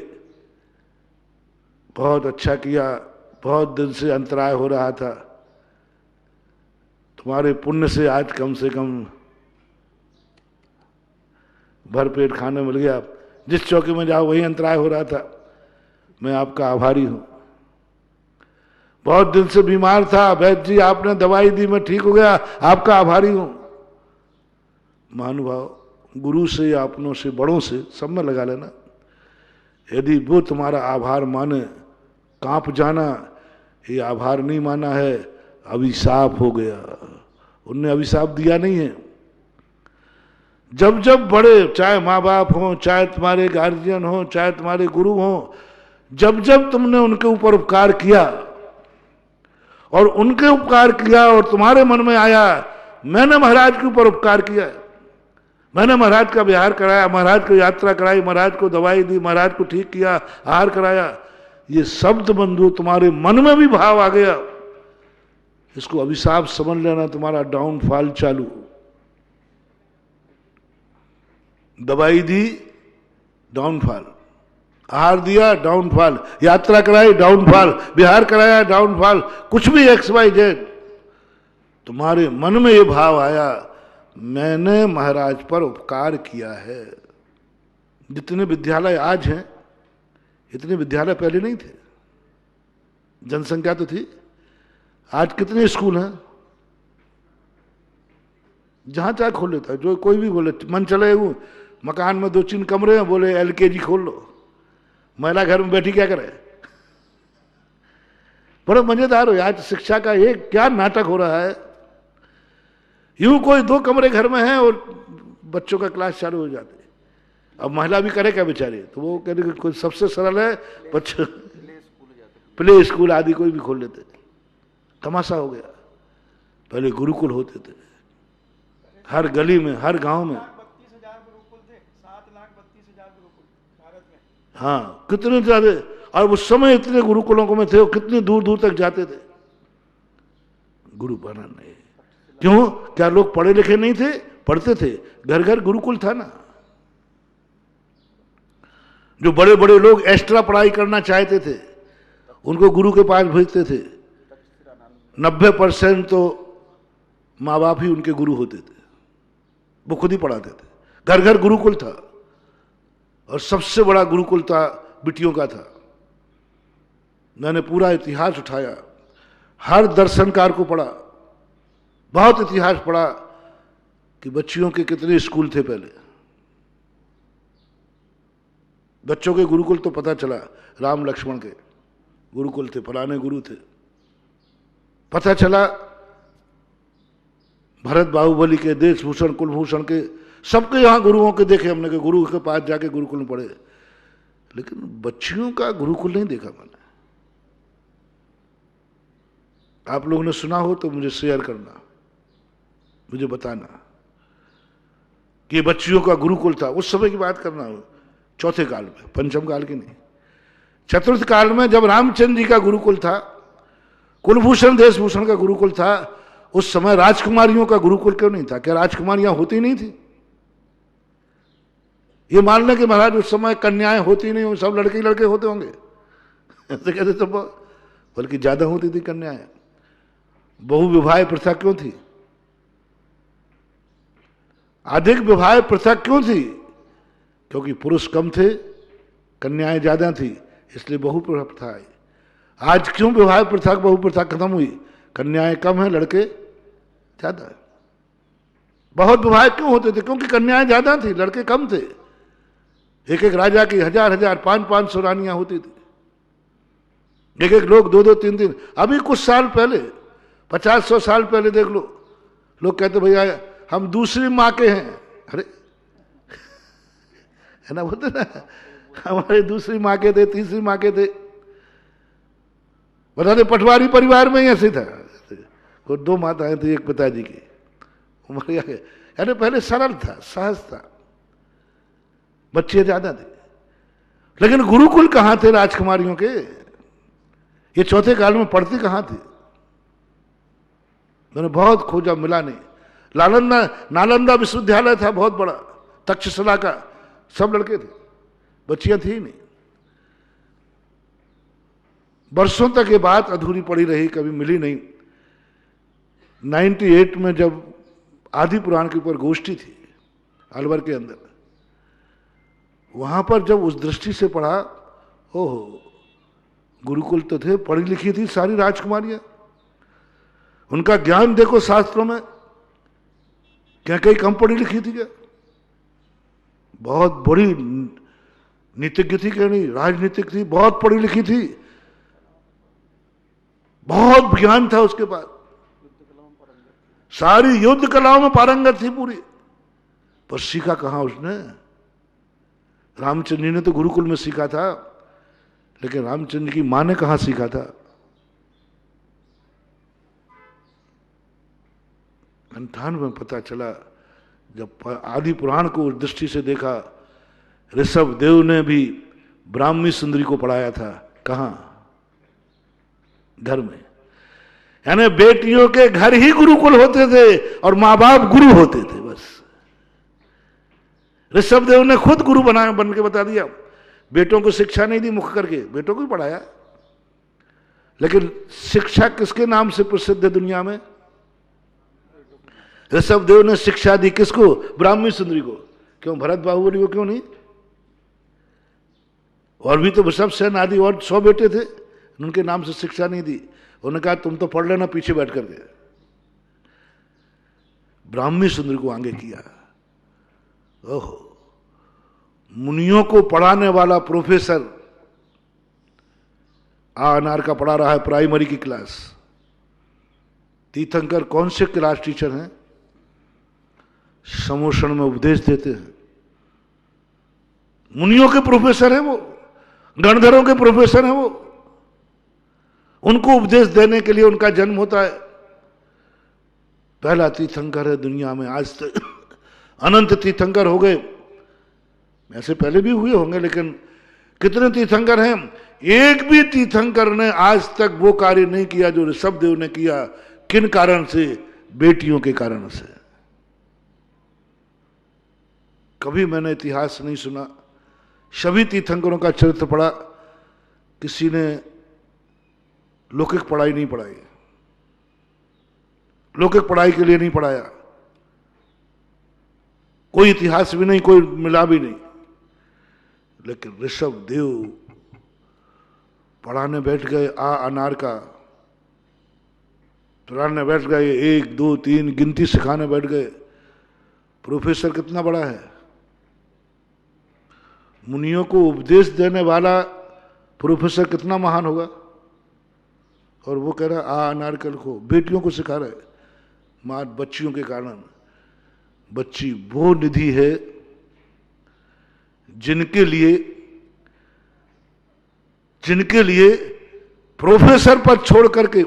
बहुत अच्छा किया। बहुत दिन से अंतराय हो रहा था, तुम्हारे पुण्य से आज कम से कम भरपेट खाने मिल गया। जिस चौकी में जाओ वही अंतराय हो रहा था। मैं आपका आभारी हूं। बहुत दिन से बीमार था, वैद्य जी आपने दवाई दी, मैं ठीक हो गया, आपका आभारी हूं। महानुभाव, गुरु से या अपनों से, बड़ों से, सब में लगा लेना। यदि वो तुम्हारा आभार माने, कांप जाना, ये आभार नहीं माना है, अभिशाप हो गया। उनने अभिशाप दिया नहीं है। जब जब बड़े, चाहे माँ बाप हो, चाहे तुम्हारे गार्जियन हो, चाहे तुम्हारे गुरु हो, जब जब तुमने उनके ऊपर उपकार किया और उनके उपकार किया और तुम्हारे मन में आया मैंने महाराज के ऊपर उपकार किया, मैंने महाराज का विहार कराया, महाराज को यात्रा कराई, महाराज को दवाई दी, महाराज को ठीक किया, आहार कराया, ये शब्द बंधु तुम्हारे मन में भी भाव आ गया, इसको अभिशाप समझ लेना, तुम्हारा डाउनफॉल चालू। दवाई दी, डाउनफॉल। आहार दिया, डाउनफॉल। यात्रा कराई, डाउनफॉल। विहार कराया, डाउनफॉल। कुछ भी XYZ, तुम्हारे मन में ये भाव आया मैंने महाराज पर उपकार किया है। जितने विद्यालय आज हैं, इतने विद्यालय पहले नहीं थे। जनसंख्या तो थी। आज कितने स्कूल हैं? जहां चाहे खोल लेता है, जो कोई भी बोले, मन चले वो मकान में 2-3 कमरे हैं, बोले LKG खोल लो। महिला घर में बैठी क्या करे? बड़ा मजेदार हो। आज शिक्षा का एक क्या नाटक हो रहा है। यूं कोई 2 कमरे घर में हैं और बच्चों का क्लास चालू हो जाते। अब महिला भी करे क्या बेचारी? तो वो कह रही कोई सबसे सरल है, बच्चे प्ले स्कूल आदि कोई भी खोल लेते। तमाशा हो गया। पहले गुरुकुल होते थे हर गली में, हर गांव में। 32,000 गुरुकुल थे, 7,32,000 गुरुकुल भारत में। हाँ, कितने ज्यादा। और उस समय इतने गुरुकुलों को में थे, कितने दूर दूर तक जाते थे। गुरु बना नहीं। क्यों? क्या लोग पढ़े लिखे नहीं थे? पढ़ते थे। घर घर गुरुकुल था ना। जो बड़े बड़े लोग एक्स्ट्रा पढ़ाई करना चाहते थे उनको गुरु के पास भेजते थे। 90% तो माँ बाप ही उनके गुरु होते थे, वो खुद ही पढ़ाते थे। घर घर गुरुकुल था और सबसे बड़ा गुरुकुल था बिटियों का था। मैंने पूरा इतिहास उठाया, हर दर्शनकार को पढ़ा, बहुत इतिहास पढ़ा कि बच्चियों के कितने स्कूल थे पहले। बच्चों के गुरुकुल तो पता चला, राम लक्ष्मण के गुरुकुल थे, फलाने गुरु थे। पता चला भरत बाहुबली के, देशभूषण, कुलभूषण के, सबके यहाँ गुरुओं के देखे हमने, कि गुरु के पास जाके गुरुकुल में पढ़े। लेकिन बच्चियों का गुरुकुल नहीं देखा मैंने। आप लोगों ने सुना हो तो मुझे शेयर करना, मुझे बताना कि बच्चियों का गुरुकुल था। उस समय की बात करना हो, चौथे काल में, पंचम काल की नहीं, चतुर्थ काल में जब रामचंद्र जी का गुरुकुल था, कुलभूषण देशभूषण का गुरुकुल था, उस समय राजकुमारियों का गुरुकुल क्यों नहीं था? क्या राजकुमारियां होती नहीं थी? ये मान लें कि महाराज उस समय कन्याएं होती नहीं, सब लड़के ही लड़के होते होंगे, ऐसे कहते तो बल्कि ज्यादा होती थी कन्याएं। बहुविवाह प्रथा क्यों थी? अधिक विवाह प्रथा क्यों थी? क्योंकि पुरुष कम थे, कन्याएं ज्यादा थी, इसलिए बहु प्रथा आई। आज क्यों विवाह प्रथा बहु प्रथा खत्म हुई? कन्याएं कम है, लड़के ज्यादा है। बहुत विवाह क्यों होते थे? क्योंकि कन्याएं ज्यादा थी, लड़के कम थे। एक एक राजा की 1000-1000 500-500 रानियां होती थी, एक एक लोग 2-2 3-3। अभी कुछ साल पहले, 50-100 साल पहले देख लो, लोग कहते भैया हम दूसरी माँ के हैं। अरे है ना, बोलते ना, हमारे दूसरी माँ के थे, तीसरी माँ के थे। बता दे, पटवारी परिवार में ही ऐसे था, वो 2 माताएं थी, एक पिताजी की, उम्र यानी पहले सरल था, सहज था, बच्चे ज्यादा थे। लेकिन गुरुकुल कहां थे राजकुमारियों के? ये चौथे काल में पढ़ती कहां थी? मैंने बहुत खोजा, मिला नहीं। नालंदा विश्वविद्यालय था बहुत बड़ा, तक्षशिला का, सब लड़के थे, बच्चियां थी नहीं। वर्षों तक ये बात अधूरी पड़ी रही, कभी मिली नहीं। 98 में जब आदि पुराण के ऊपर गोष्ठी थी अलवर के अंदर, वहां पर जब उस दृष्टि से पढ़ा, ओहो, गुरुकुल तो थे, पढ़ी लिखी थी सारी राजकुमारियां, उनका ज्ञान देखो शास्त्रों में, क्या कहीं कम पढ़ी लिखी थी क्या? बहुत बड़ी नीतिज्ञ थी, क्या नहीं, राजनीतिक थी, बहुत पढ़ी लिखी थी, बहुत ज्ञान था उसके बाद, सारी युद्ध कलाओं में पारंगत थी पूरी। पर सीखा कहां उसने? रामचंद्र जी ने तो गुरुकुल में सीखा था, लेकिन रामचंद्र की मां ने कहां सीखा था? 98 में पता चला, जब आदि पुराण को उस दृष्टि से देखा। ऋषभ देव ने भी ब्राह्मी सुंदरी को पढ़ाया था, कहां? घर में। यानी बेटियों के घर ही गुरुकुल होते थे और मां बाप गुरु होते थे, बस। ऋषभ देव ने खुद गुरु बन के बता दिया। बेटों को शिक्षा नहीं दी मुख करके, बेटों को ही पढ़ाया, लेकिन शिक्षा किसके नाम से प्रसिद्ध है दुनिया में? ऋषभ देव ने शिक्षा दी किसको? ब्राह्मी सुंदरी को। क्यों? भरत बाहुबली को क्यों नहीं? और भी तो ऋषभ सेन आदि और 100 बेटे थे, उनके नाम से शिक्षा नहीं दी। उन्होंने कहा तुम तो पढ़ लेना पीछे बैठ करके। ब्राह्मी सुंदरी को आगे किया। ओहो, मुनियों को पढ़ाने वाला प्रोफेसर अनार का पढ़ा रहा है प्राइमरी की क्लास। तीर्थंकर कौन से क्लास टीचर हैं? समोषण में उपदेश देते हैं। मुनियों के प्रोफेसर हैं वो, गणधरों के प्रोफेसर हैं वो। उनको उपदेश देने के लिए उनका जन्म होता है। पहला तीर्थंकर है दुनिया में। आज तक अनंत तीर्थंकर हो गए, ऐसे पहले भी हुए होंगे, लेकिन कितने तीर्थंकर हैं? एक भी तीर्थंकर ने आज तक वो कार्य नहीं किया जो ऋषभ देव ने किया। किन कारण से? बेटियों के कारण से। कभी मैंने इतिहास नहीं सुना, सभी तीर्थंकरों का चरित्र पढ़ा, किसी ने लौकिक पढ़ाई नहीं पढ़ाई, लौकिक पढ़ाई के लिए नहीं पढ़ाया, कोई इतिहास भी नहीं, कोई मिला भी नहीं। लेकिन ऋषभ देव पढ़ाने बैठ गए अनार का, पढ़ाने बैठ गए, 1 2 3 गिनती सिखाने बैठ गए। प्रोफेसर कितना बड़ा है? मुनियों को उपदेश देने वाला प्रोफेसर कितना महान होगा? और वो कह रहा है अनार का लिखो, बेटियों को सिखा रहा है। मां बच्चियों के कारण। बच्ची वो निधि है जिनके लिए प्रोफेसर पर छोड़ करके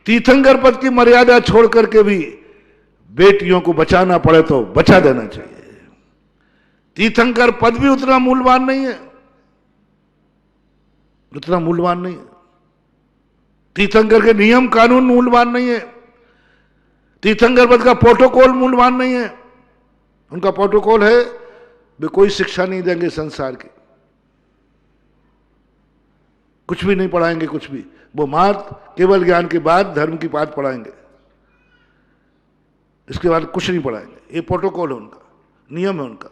तीर्थंकर पद की मर्यादा छोड़ करके भी बेटियों को बचाना पड़े तो बचा देना चाहिए। तीर्थंकर पद भी उतना मूल्यवान नहीं है, उतना मूल्यवान नहीं है। तीर्थंकर के नियम कानून मूल्यवान नहीं है। तीर्थंकर पद का प्रोटोकॉल मूल्यवान नहीं है। उनका प्रोटोकॉल है वे कोई शिक्षा नहीं देंगे संसार की, कुछ भी नहीं पढ़ाएंगे, कुछ भी। वो मात्र केवल ज्ञान के बाद धर्म की बात पढ़ाएंगे, इसके बाद कुछ नहीं पढ़ाएंगे। ये प्रोटोकॉल है उनका, नियम है उनका।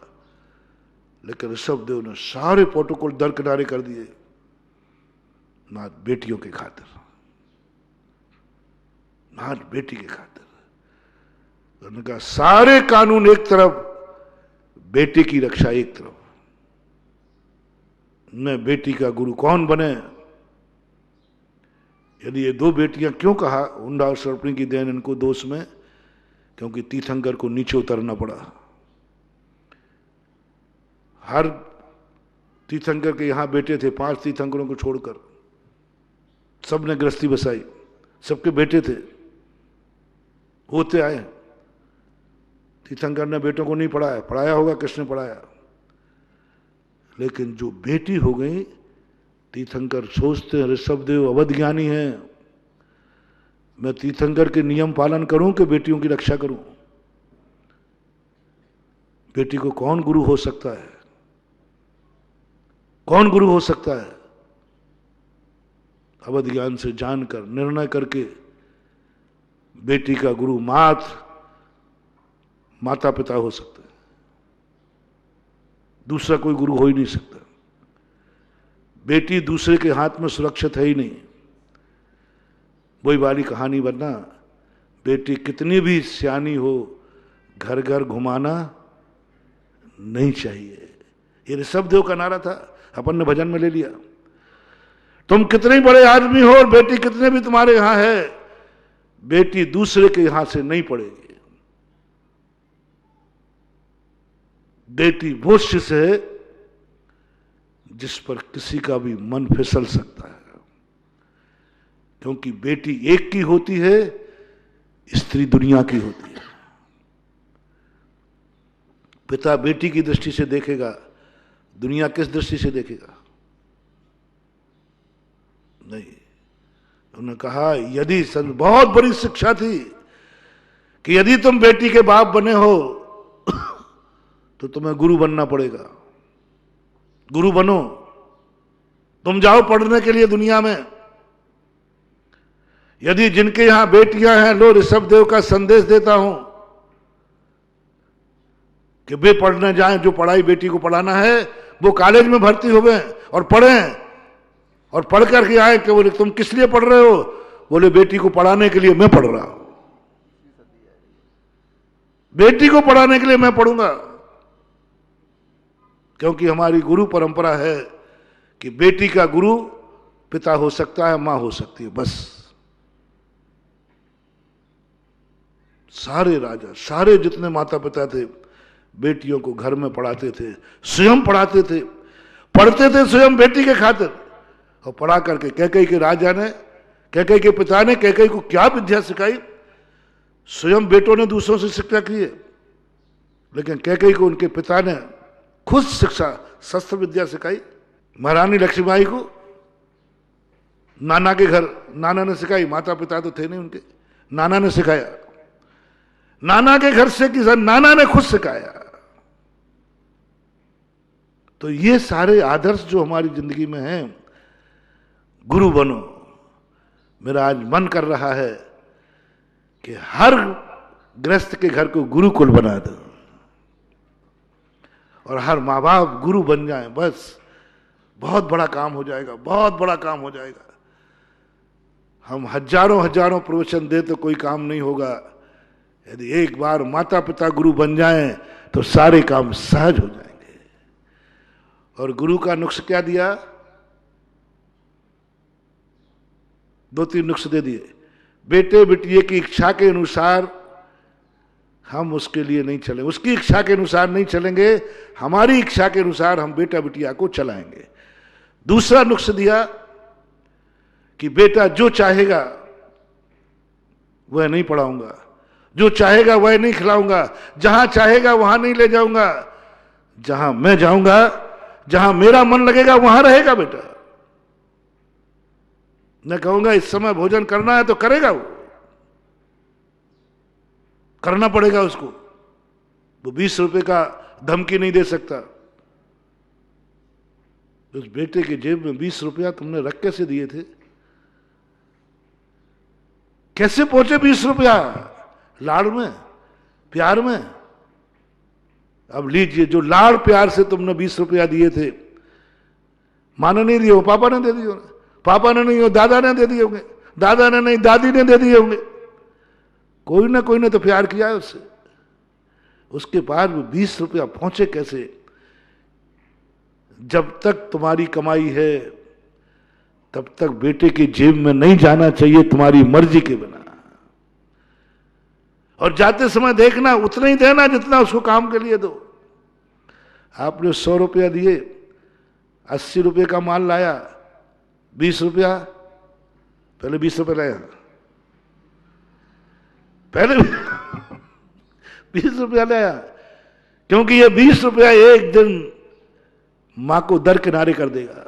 लेकिन ऋषभदेव ने सारे प्रोटोकॉल दरकिनारे कर दिए, ना बेटियों के खातिर, ना बेटी के खातिर। उन्होंने कहा सारे कानून एक तरफ, बेटी की रक्षा एक तरफ। न बेटी का गुरु कौन बने। यदि ये दो बेटियां, क्यों कहा हुंडा और सर्पणी की देन इनको दोष में, क्योंकि तीर्थंकर को नीचे उतरना पड़ा। हर तीर्थंकर के यहां बेटे थे, 5 तीर्थंकरों को छोड़कर सबने गृहस्थी बसाई, सबके बेटे थे, होते आए। तीर्थंकर ने बेटों को नहीं पढ़ाया, पढ़ाया होगा किसने पढ़ाया। लेकिन जो बेटी हो गई, तीर्थंकर सोचते हैं ऋषभदेव अवध ज्ञानी हैं, मैं तीर्थंकर के नियम पालन करूं कि बेटियों की रक्षा करूं। बेटी को कौन गुरु हो सकता है, कौन गुरु हो सकता है। अवध ज्ञान से जानकर निर्णय करके बेटी का गुरु मात्र माता पिता हो सकते हैं, दूसरा कोई गुरु हो ही नहीं सकता। बेटी दूसरे के हाथ में सुरक्षित है ही नहीं। वही वाली कहानी, वरना बेटी कितनी भी सियानी हो, घर घर घुमाना नहीं चाहिए। ये ऋषभदेव का नारा था, अपन ने भजन में ले लिया। तुम कितने बड़े आदमी हो और बेटी कितने भी तुम्हारे यहां है, बेटी दूसरे के यहां से नहीं पड़ेगी। बेटी वो शिष्य है जिस पर किसी का भी मन फिसल सकता है, क्योंकि बेटी एक की होती है, स्त्री दुनिया की होती है। पिता बेटी की दृष्टि से देखेगा, दुनिया किस दृष्टि से देखेगा? नहीं। उन्होंने कहा यदि बहुत बड़ी शिक्षा थी कि यदि तुम बेटी के बाप बने हो तो तुम्हें गुरु बनना पड़ेगा। गुरु बनो, तुम जाओ पढ़ने के लिए दुनिया में। यदि जिनके यहां बेटियां हैं, लो ऋषभदेव का संदेश देता हूं कि वे पढ़ने जाएं, जो पढ़ाई बेटी को पढ़ाना है वो कॉलेज में भर्ती हो गए और पढ़ें, और पढ़ करके आए कि बोले तुम किस लिए पढ़ रहे हो? बोले बेटी को पढ़ाने के लिए मैं पढ़ रहा हूं, बेटी को पढ़ाने के लिए मैं पढ़ूंगा। क्योंकि हमारी गुरु परंपरा है कि बेटी का गुरु पिता हो सकता है, मां हो सकती है, बस। सारे राजा, सारे जितने माता पिता थे, बेटियों को घर में पढ़ाते थे, स्वयं पढ़ाते थे, पढ़ते थे स्वयं बेटी के खातिर। और पढ़ा करके कैकेयी के राजा ने, कैकेयी के पिता ने कैकेयी को क्या विद्या सिखाई? स्वयं बेटों ने दूसरों से शिक्षा की है, लेकिन कैकेयी को उनके पिता ने खुद शिक्षा, शस्त्र विद्या सिखाई। महारानी लक्ष्मीबाई को नाना के घर नाना ने सिखाई, माता पिता तो थे नहीं उनके, नाना ने सिखाया। नाना के घर से किसान, नाना ने खुद सिखाया। तो ये सारे आदर्श जो हमारी जिंदगी में हैं, गुरु बनो। मेरा आज मन कर रहा है कि हर गृहस्थ के घर को गुरुकुल बना दो और हर माँ बाप गुरु बन जाए, बस बहुत बड़ा काम हो जाएगा, बहुत बड़ा काम हो जाएगा। हम हजारों हजारों प्रवचन दे तो कोई काम नहीं होगा। यदि एक बार माता पिता गुरु बन जाएं तो सारे काम सहज हो जाएंगे। और गुरु का नुक्स क्या दिया? 2-3 नुक्स दे दिए। बेटे बेटिए की इच्छा के अनुसार हम उसके लिए नहीं चले, उसकी इच्छा के अनुसार नहीं चलेंगे, हमारी इच्छा के अनुसार हम बेटा बिटिया को चलाएंगे। दूसरा नुक्स दिया कि बेटा जो चाहेगा वह नहीं पढ़ाऊंगा, जो चाहेगा वह नहीं खिलाऊंगा, जहां चाहेगा वहां नहीं ले जाऊंगा, जहां मैं जाऊंगा, जहां मेरा मन लगेगा वहां रहेगा बेटा। मैं कहूंगा इस समय भोजन करना है तो करेगा, वो करना पड़ेगा उसको। वो 20 रुपए का धमकी नहीं दे सकता। उस बेटे की जेब में 20 रुपया तुमने रख कैसे दिए थे? कैसे पहुंचे 20 रुपया? लाड़ में, प्यार में। अब लीजिए, जो लाड़ प्यार से तुमने 20 रुपया दिए थे, मां ने नहीं दिए, वो पापा ने दे दिए होंगे, पापा ने नहीं, वो दादा ने दे दिए होंगे, दादा ने नहीं, दादी ने दे दिए होंगे। कोई ना तो प्यार किया है उससे। उसके बाद वो 20 रुपया पहुंचे कैसे? जब तक तुम्हारी कमाई है तब तक बेटे की जेब में नहीं जाना चाहिए तुम्हारी मर्जी के बिना। और जाते समय देखना उतना ही देना जितना उसको काम के लिए दो। आपने 100 रुपया दिए, 80 रुपये का माल लाया, 20 रुपया, पहले 20 रुपये लाया, पहले 20 रुपया लाया, क्योंकि ये 20 रुपया एक दिन मां को दर किनारे कर देगा।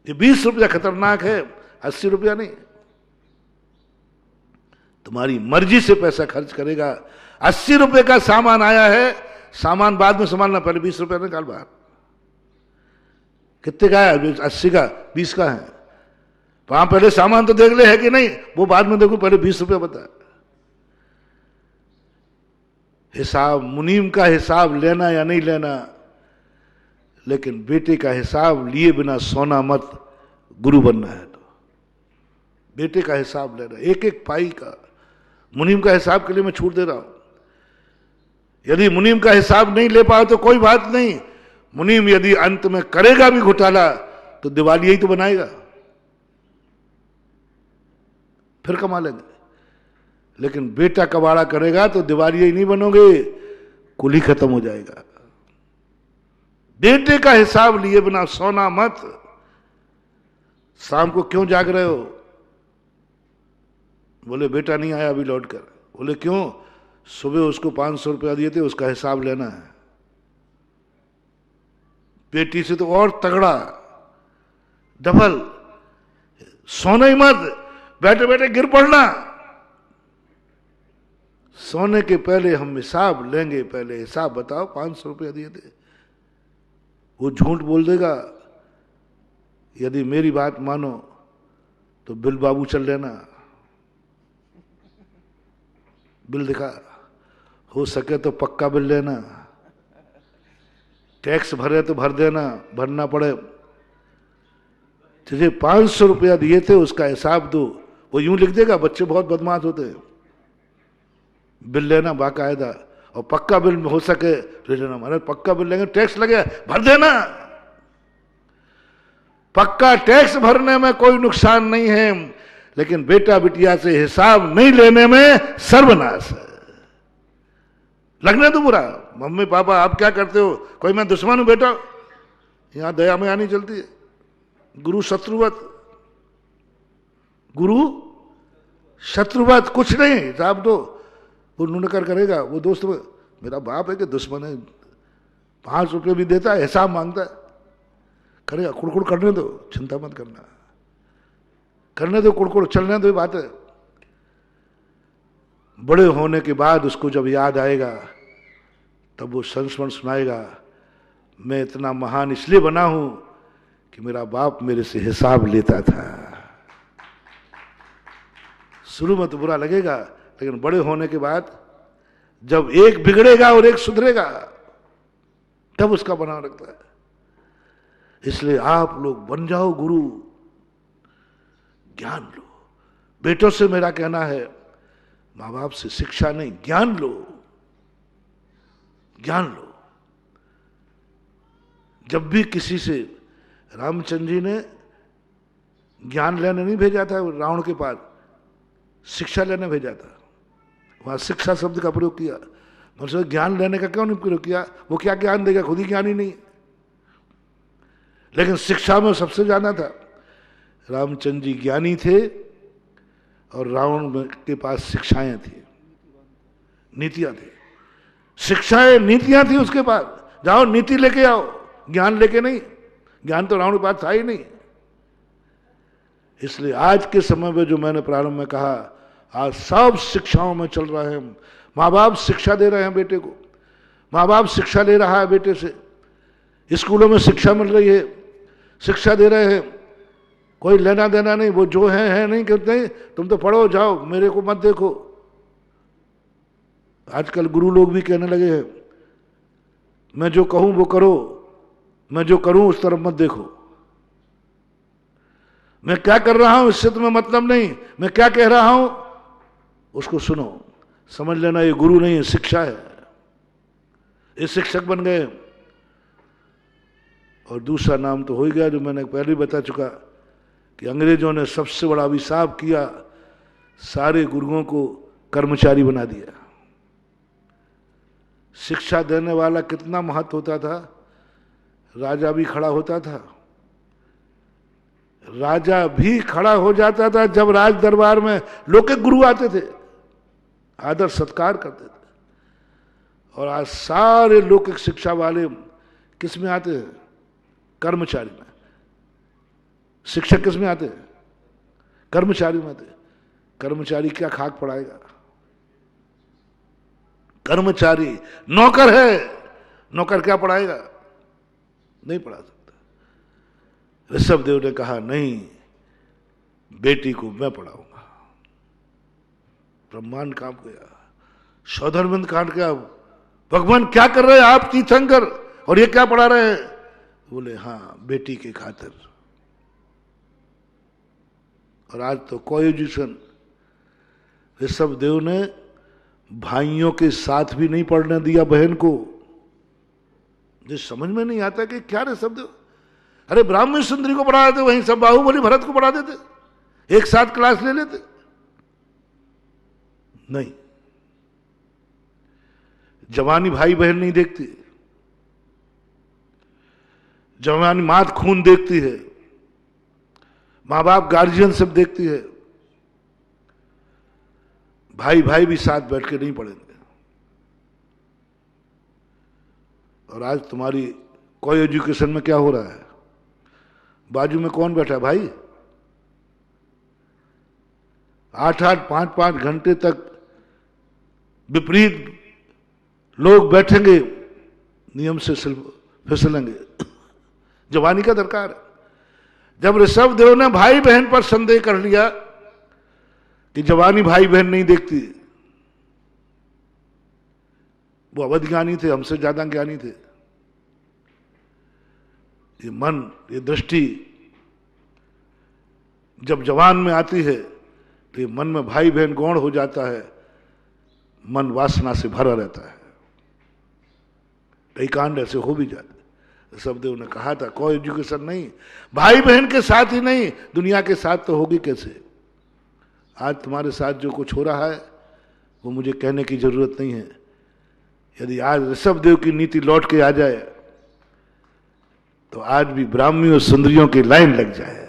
ये 20 रुपया खतरनाक है, 80 रुपया नहीं। तुम्हारी मर्जी से पैसा खर्च करेगा। 80 रुपए का सामान आया है, सामान बाद में संभालना, पहले 20 रुपया निकाल बाहर। कितने का है? 80 का, 20 का है। वहां पहले सामान तो देख ले है कि नहीं, वो बाद में देखो, पहले 20 रुपया बता। हिसाब, मुनीम का हिसाब लेना या नहीं लेना, लेकिन बेटे का हिसाब लिए बिना सोना मत। गुरु बनना है तो बेटे का हिसाब लेना, एक एक पाई का। मुनीम का हिसाब के लिए मैं छूट दे रहा हूं। यदि मुनीम का हिसाब नहीं ले पाओ तो कोई बात नहीं। मुनीम यदि अंत में करेगा भी घोटाला तो दिवाली ही तो बनाएगा, फिर कमा लेंगे। लेकिन बेटा कबाड़ा करेगा तो दिवाली ही नहीं बनोगे, कुल ही खत्म हो जाएगा। बेटे का हिसाब लिए बिना सोना मत। शाम को क्यों जाग रहे हो? बोले बेटा नहीं आया अभी लौट कर। बोले क्यों? सुबह उसको 500 रुपया दिए थे, उसका हिसाब लेना है। बेटी से तो और तगड़ा, डबल। सोने ही मत, बैठे बैठे गिर पड़ना। सोने के पहले हम हिसाब लेंगे। पहले हिसाब बताओ, 500 रुपया दिए थे। वो झूठ बोल देगा। यदि मेरी बात मानो तो बिल बाबू चल लेना, बिल दिखा। हो सके तो पक्का बिल लेना। टैक्स भरे तो भर देना, भरना पड़े। तुझे 500 रुपया दिए थे, उसका हिसाब दो। वो यूं लिख देगा, बच्चे बहुत बदमाश होते हैं। बिल लेना बाकायदा, और पक्का बिल हो सके ले लेना। महाराज पक्का बिल लेंगे, टैक्स लगे, भर देना। पक्का टैक्स भरने में कोई नुकसान नहीं है, लेकिन बेटा बिटिया से हिसाब नहीं लेने में सर्वनाश है। लगने तो बुरा। मम्मी पापा आप क्या करते हो? कोई मैं दुश्मन हूं बेटा? यहां दया में आनी चलती है। गुरु शत्रुवत, गुरु शत्रुवत कुछ नहीं। हिसाब दो, वो नुनकर करेगा। वो दोस्त मेरा बाप है कि दुश्मन है? 5 रुपये भी देता है, हिसाब मांगता है, करेगा। कुड़कुड़ करने दो, चिंता मत करना, करने दो कुड़कुड़, चलने दो। बात है, बड़े होने के बाद उसको जब याद आएगा तब वो संस्मरण सुनाएगा, मैं इतना महान इसलिए बना हूं कि मेरा बाप मेरे से हिसाब लेता था। शुरू में तो बुरा लगेगा, लेकिन बड़े होने के बाद जब एक बिगड़ेगा और एक सुधरेगा तब उसका बना रखता है। इसलिए आप लोग बन जाओ गुरु, ज्ञान लो। बेटों से मेरा कहना है, मां बाप से शिक्षा नहीं, ज्ञान लो, ज्ञान लो। जब भी किसी से, रामचंद्र जी ने ज्ञान लेने नहीं भेजा था रावण के पास, शिक्षा लेने भेजा था। वहां शिक्षा शब्द का प्रयोग किया। मतलब ज्ञान लेने का क्यों नहीं प्रयोग किया? वो क्या ज्ञान देगा, खुद ही ज्ञान ही नहीं। लेकिन शिक्षा में सबसे ज्यादा था। रामचंद्र जी ज्ञानी थे और रावण के पास शिक्षाएं थी, नीतियां थी। शिक्षाएं नीतियां थी उसके पास, जाओ नीति लेके आओ, ज्ञान लेके नहीं। ज्ञान तो रावण के पास था ही नहीं। इसलिए आज के समय में जो मैंने प्रारंभ में कहा, आज सब शिक्षाओं में चल रहे हैं। माँ बाप शिक्षा दे रहे हैं बेटे को, माँ बाप शिक्षा ले रहा है बेटे से, स्कूलों में शिक्षा मिल रही है, शिक्षा दे रहे हैं, कोई लेना देना नहीं। वो जो है नहीं कहते नहीं, तुम तो पढ़ो जाओ, मेरे को मत देखो। आजकल गुरु लोग भी कहने लगे हैं, मैं जो कहूं वो करो, मैं जो करूं उस तरफ मत देखो। मैं क्या कर रहा हूं इससे तुम्हें मतलब नहीं, मैं क्या कह रहा हूं उसको सुनो। समझ लेना ये गुरु नहीं है, शिक्षा है। ये शिक्षक बन गए। और दूसरा नाम तो हो ही गया जो मैंने पहले ही बता चुका कि अंग्रेजों ने सबसे बड़ा अभिशाप किया, सारे गुरुओं को कर्मचारी बना दिया। शिक्षा देने वाला कितना महत्व होता था, राजा भी खड़ा होता था, राजा भी खड़ा हो जाता था जब राज दरबार में लौकिक गुरु आते थे, आदर सत्कार करते थे। और आज सारे लौकिक शिक्षा वाले किस में आते हैं? कर्मचारी में। शिक्षक किस में आते हैं? कर्मचारी में आते हैं। कर्मचारी क्या खाक पढ़ाएगा? कर्मचारी नौकर है, नौकर क्या पढ़ाएगा? नहीं पढ़ा सकता। ऋषभदेव ने कहा नहीं, बेटी को मैं पढ़ाऊंगा। ब्रह्मांड कांप गया, सौधर्मंद कांड गया। भगवान क्या कर रहे हैं आप तीर्थंकर, और ये क्या पढ़ा रहे हैं? बोले हाँ, बेटी के खातिर। और आज तो कोएजुकेशन, ऋषभदेव ने भाइयों के साथ भी नहीं पढ़ने दिया बहन को। जिस समझ में नहीं आता कि क्या ऋषभदेव, अरे ब्राह्मण सुंदरी को पढ़ा देते, वहीं सब बाहुबली भरत को पढ़ा देते, एक साथ क्लास ले लेते। नहीं, जवानी भाई बहन नहीं देखती, जवानी मात खून देखती है, मां बाप गार्जियन सब देखती है। भाई भाई भी साथ बैठ के नहीं पढ़ेंगे। और आज तुम्हारी कोई एजुकेशन में क्या हो रहा है? बाजू में कौन बैठा है? भाई 8-8, 5-5 घंटे तक विपरीत लोग बैठेंगे, नियम से फिसलेंगे। जवानी का दरकार है। जब ऋषभदेव ने भाई बहन पर संदेह कर लिया कि जवानी भाई बहन नहीं देखती, वो अवध ज्ञानी थे, हमसे ज्यादा ज्ञानी थे। ये मन, ये दृष्टि जब जवान में आती है तो ये मन में भाई बहन गौण हो जाता है, मन वासना से भरा रहता है। कई कांड ऐसे हो भी जाते। ऋषभदेव ने कहा था कोई एजुकेशन नहीं, भाई बहन के साथ ही नहीं, दुनिया के साथ तो होगी कैसे? आज तुम्हारे साथ जो कुछ हो रहा है वो मुझे कहने की जरूरत नहीं है। यदि आज ऋषभदेव की नीति लौट के आ जाए तो आज भी ब्राह्मणियों सुंदरियों की लाइन लग जाए।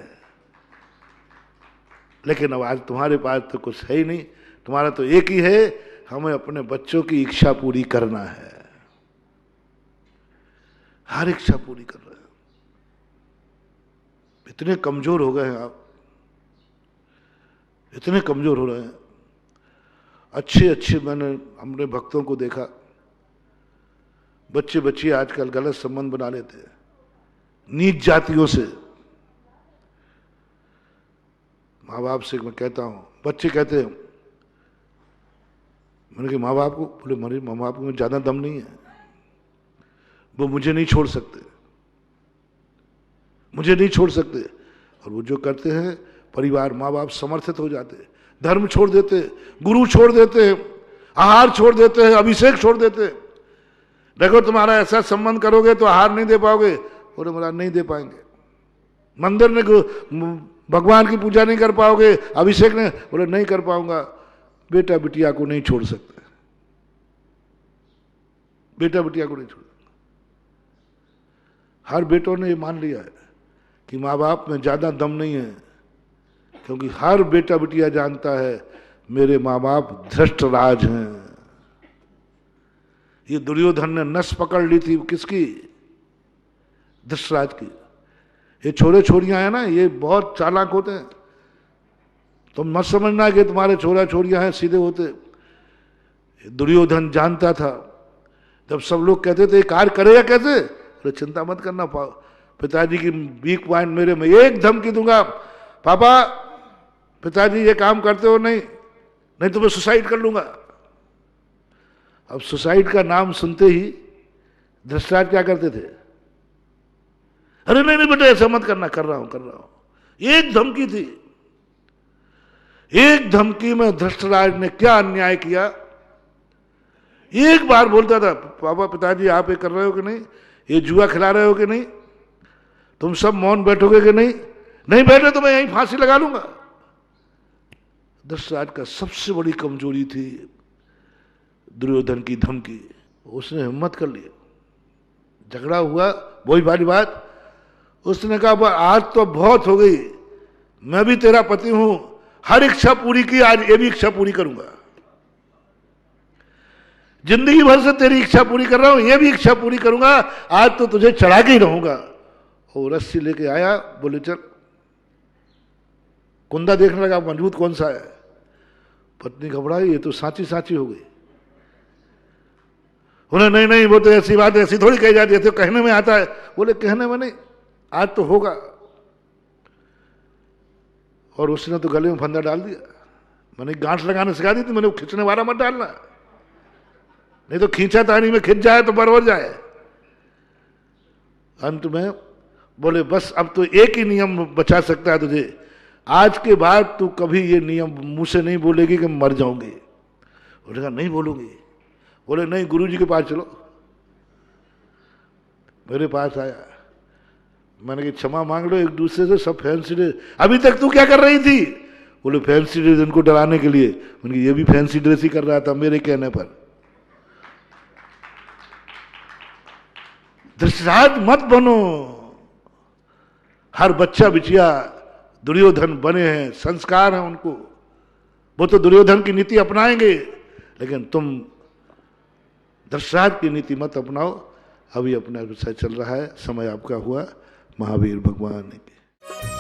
लेकिन अब आज तुम्हारे पास तो कुछ है ही नहीं। तुम्हारा तो एक ही है, हमें अपने बच्चों की इच्छा पूरी करना है। हर इच्छा पूरी कर रहे हैं। इतने कमजोर हो गए हैं आप, इतने कमजोर हो रहे हैं। अच्छे अच्छे मैंने हमने भक्तों को देखा, बच्चे बच्चे आजकल गलत संबंध बना लेते हैं नीच जातियों से। माँ बाप से मैं कहता हूं, बच्चे कहते हैं, मैंने कहा माँ बाप को, बोले मेरे माँ बाप में ज्यादा दम नहीं है, वो मुझे नहीं छोड़ सकते, मुझे नहीं छोड़ सकते। और वो जो करते हैं, परिवार माँ बाप समर्थित हो जाते, धर्म छोड़ देते, गुरु छोड़ देते, आहार छोड़ देते हैं, अभिषेक छोड़ देते। देखो तुम्हारा ऐसा संबंध करोगे तो आहार नहीं दे पाओगे, बोले महाराज नहीं दे पाएंगे। मंदिर में भगवान की पूजा नहीं कर पाओगे, अभिषेक नहीं, बोले नहीं कर पाऊंगा। बेटा बिटिया को नहीं छोड़ सकते, बेटा बिटिया को नहीं छोड़ सकते। हर बेटों ने ये मान लिया है कि माँ बाप में ज्यादा दम नहीं है, क्योंकि हर बेटा बिटिया जानता है मेरे माँ बाप धृष्टराज हैं। ये दुर्योधन ने नस पकड़ ली थी किसकी? धृष्टराज की। ये छोरे छोरियां हैं ना, ये बहुत चालाक होते हैं। तुम मत समझना कि तुम्हारे छोरा छोरियां हैं सीधे होते। दुर्योधन जानता था, जब सब लोग कहते थे कार्य करेगा कैसे, अरे चिंता मत करना, पिताजी की वीक पॉइंट मेरे में एक धमकी दूंगा, पापा पिताजी ये काम करते हो नहीं तो मैं सुसाइड कर लूंगा। अब सुसाइड का नाम सुनते ही धृतराष्ट्र क्या करते थे? अरे नहीं बेटा ऐसा मत करना, कर रहा हूं। एक धमकी थी, एक धमकी में धृतराष्ट्र ने क्या अन्याय किया। एक बार बोलता था, पापा पिताजी आप ये कर रहे हो कि नहीं, ये जुआ खिला रहे हो कि नहीं, तुम सब मौन बैठोगे कि नहीं बैठे तो मैं यहीं फांसी लगा लूंगा। धृतराष्ट्र का सबसे बड़ी कमजोरी थी दुर्योधन की धमकी। उसने हिम्मत कर लिया, झगड़ा हुआ, वही वाली बात। उसने कहा आज तो बहुत हो गई, मैं भी तेरा पति हूं, हर इच्छा पूरी की, आज ये भी इच्छा पूरी करूंगा। जिंदगी भर से तेरी इच्छा पूरी कर रहा हूं, ये भी इच्छा पूरी करूंगा, आज तो तुझे चढ़ा के ही रहूंगा। और रस्सी लेके आया, बोले चल। कुंदा देखने लगा मजबूत कौन सा है। पत्नी घबराई, ये तो सांची सांची हो गई। बोले नहीं वो तो ऐसी बात ऐसी थोड़ी कही जाती है, तो कहने में आता है। बोले कहने में नहीं, आज तो होगा। और उसने तो गले में फंदा डाल दिया। मैंने गांठ लगाने सिखा दी थी, मैंने खींचने वाला मत डालना, नहीं तो खींचा तानी में खिंच जाए तो बरबर जाए। अंत में बोले बस अब तो एक ही नियम बचा सकता है तुझे, आज के बाद तू कभी ये नियम मुंह से नहीं बोलेगी कि मर जाऊंगी। बोले कहा नहीं बोलूंगी। बोले नहीं गुरुजी के पास चलो। मेरे पास आया, मैंने कहा क्षमा मांग लो एक दूसरे से, सब फैंसी ड्रेस। अभी तक तू क्या कर रही थी? बोले फैंसी ड्रेस इनको डराने के लिए। मैंने कहा ये भी फैंसी ड्रेस ही कर रहा था मेरे कहने पर। धृतराष्ट्र मत बनो। हर बच्चा बिटिया दुर्योधन बने हैं, संस्कार हैं उनको, वो तो दुर्योधन की नीति अपनाएंगे, लेकिन तुम धृतराष्ट्र की नीति मत अपनाओ। अभी अपना विषय चल रहा है, समय आपका हुआ। महावीर भगवान की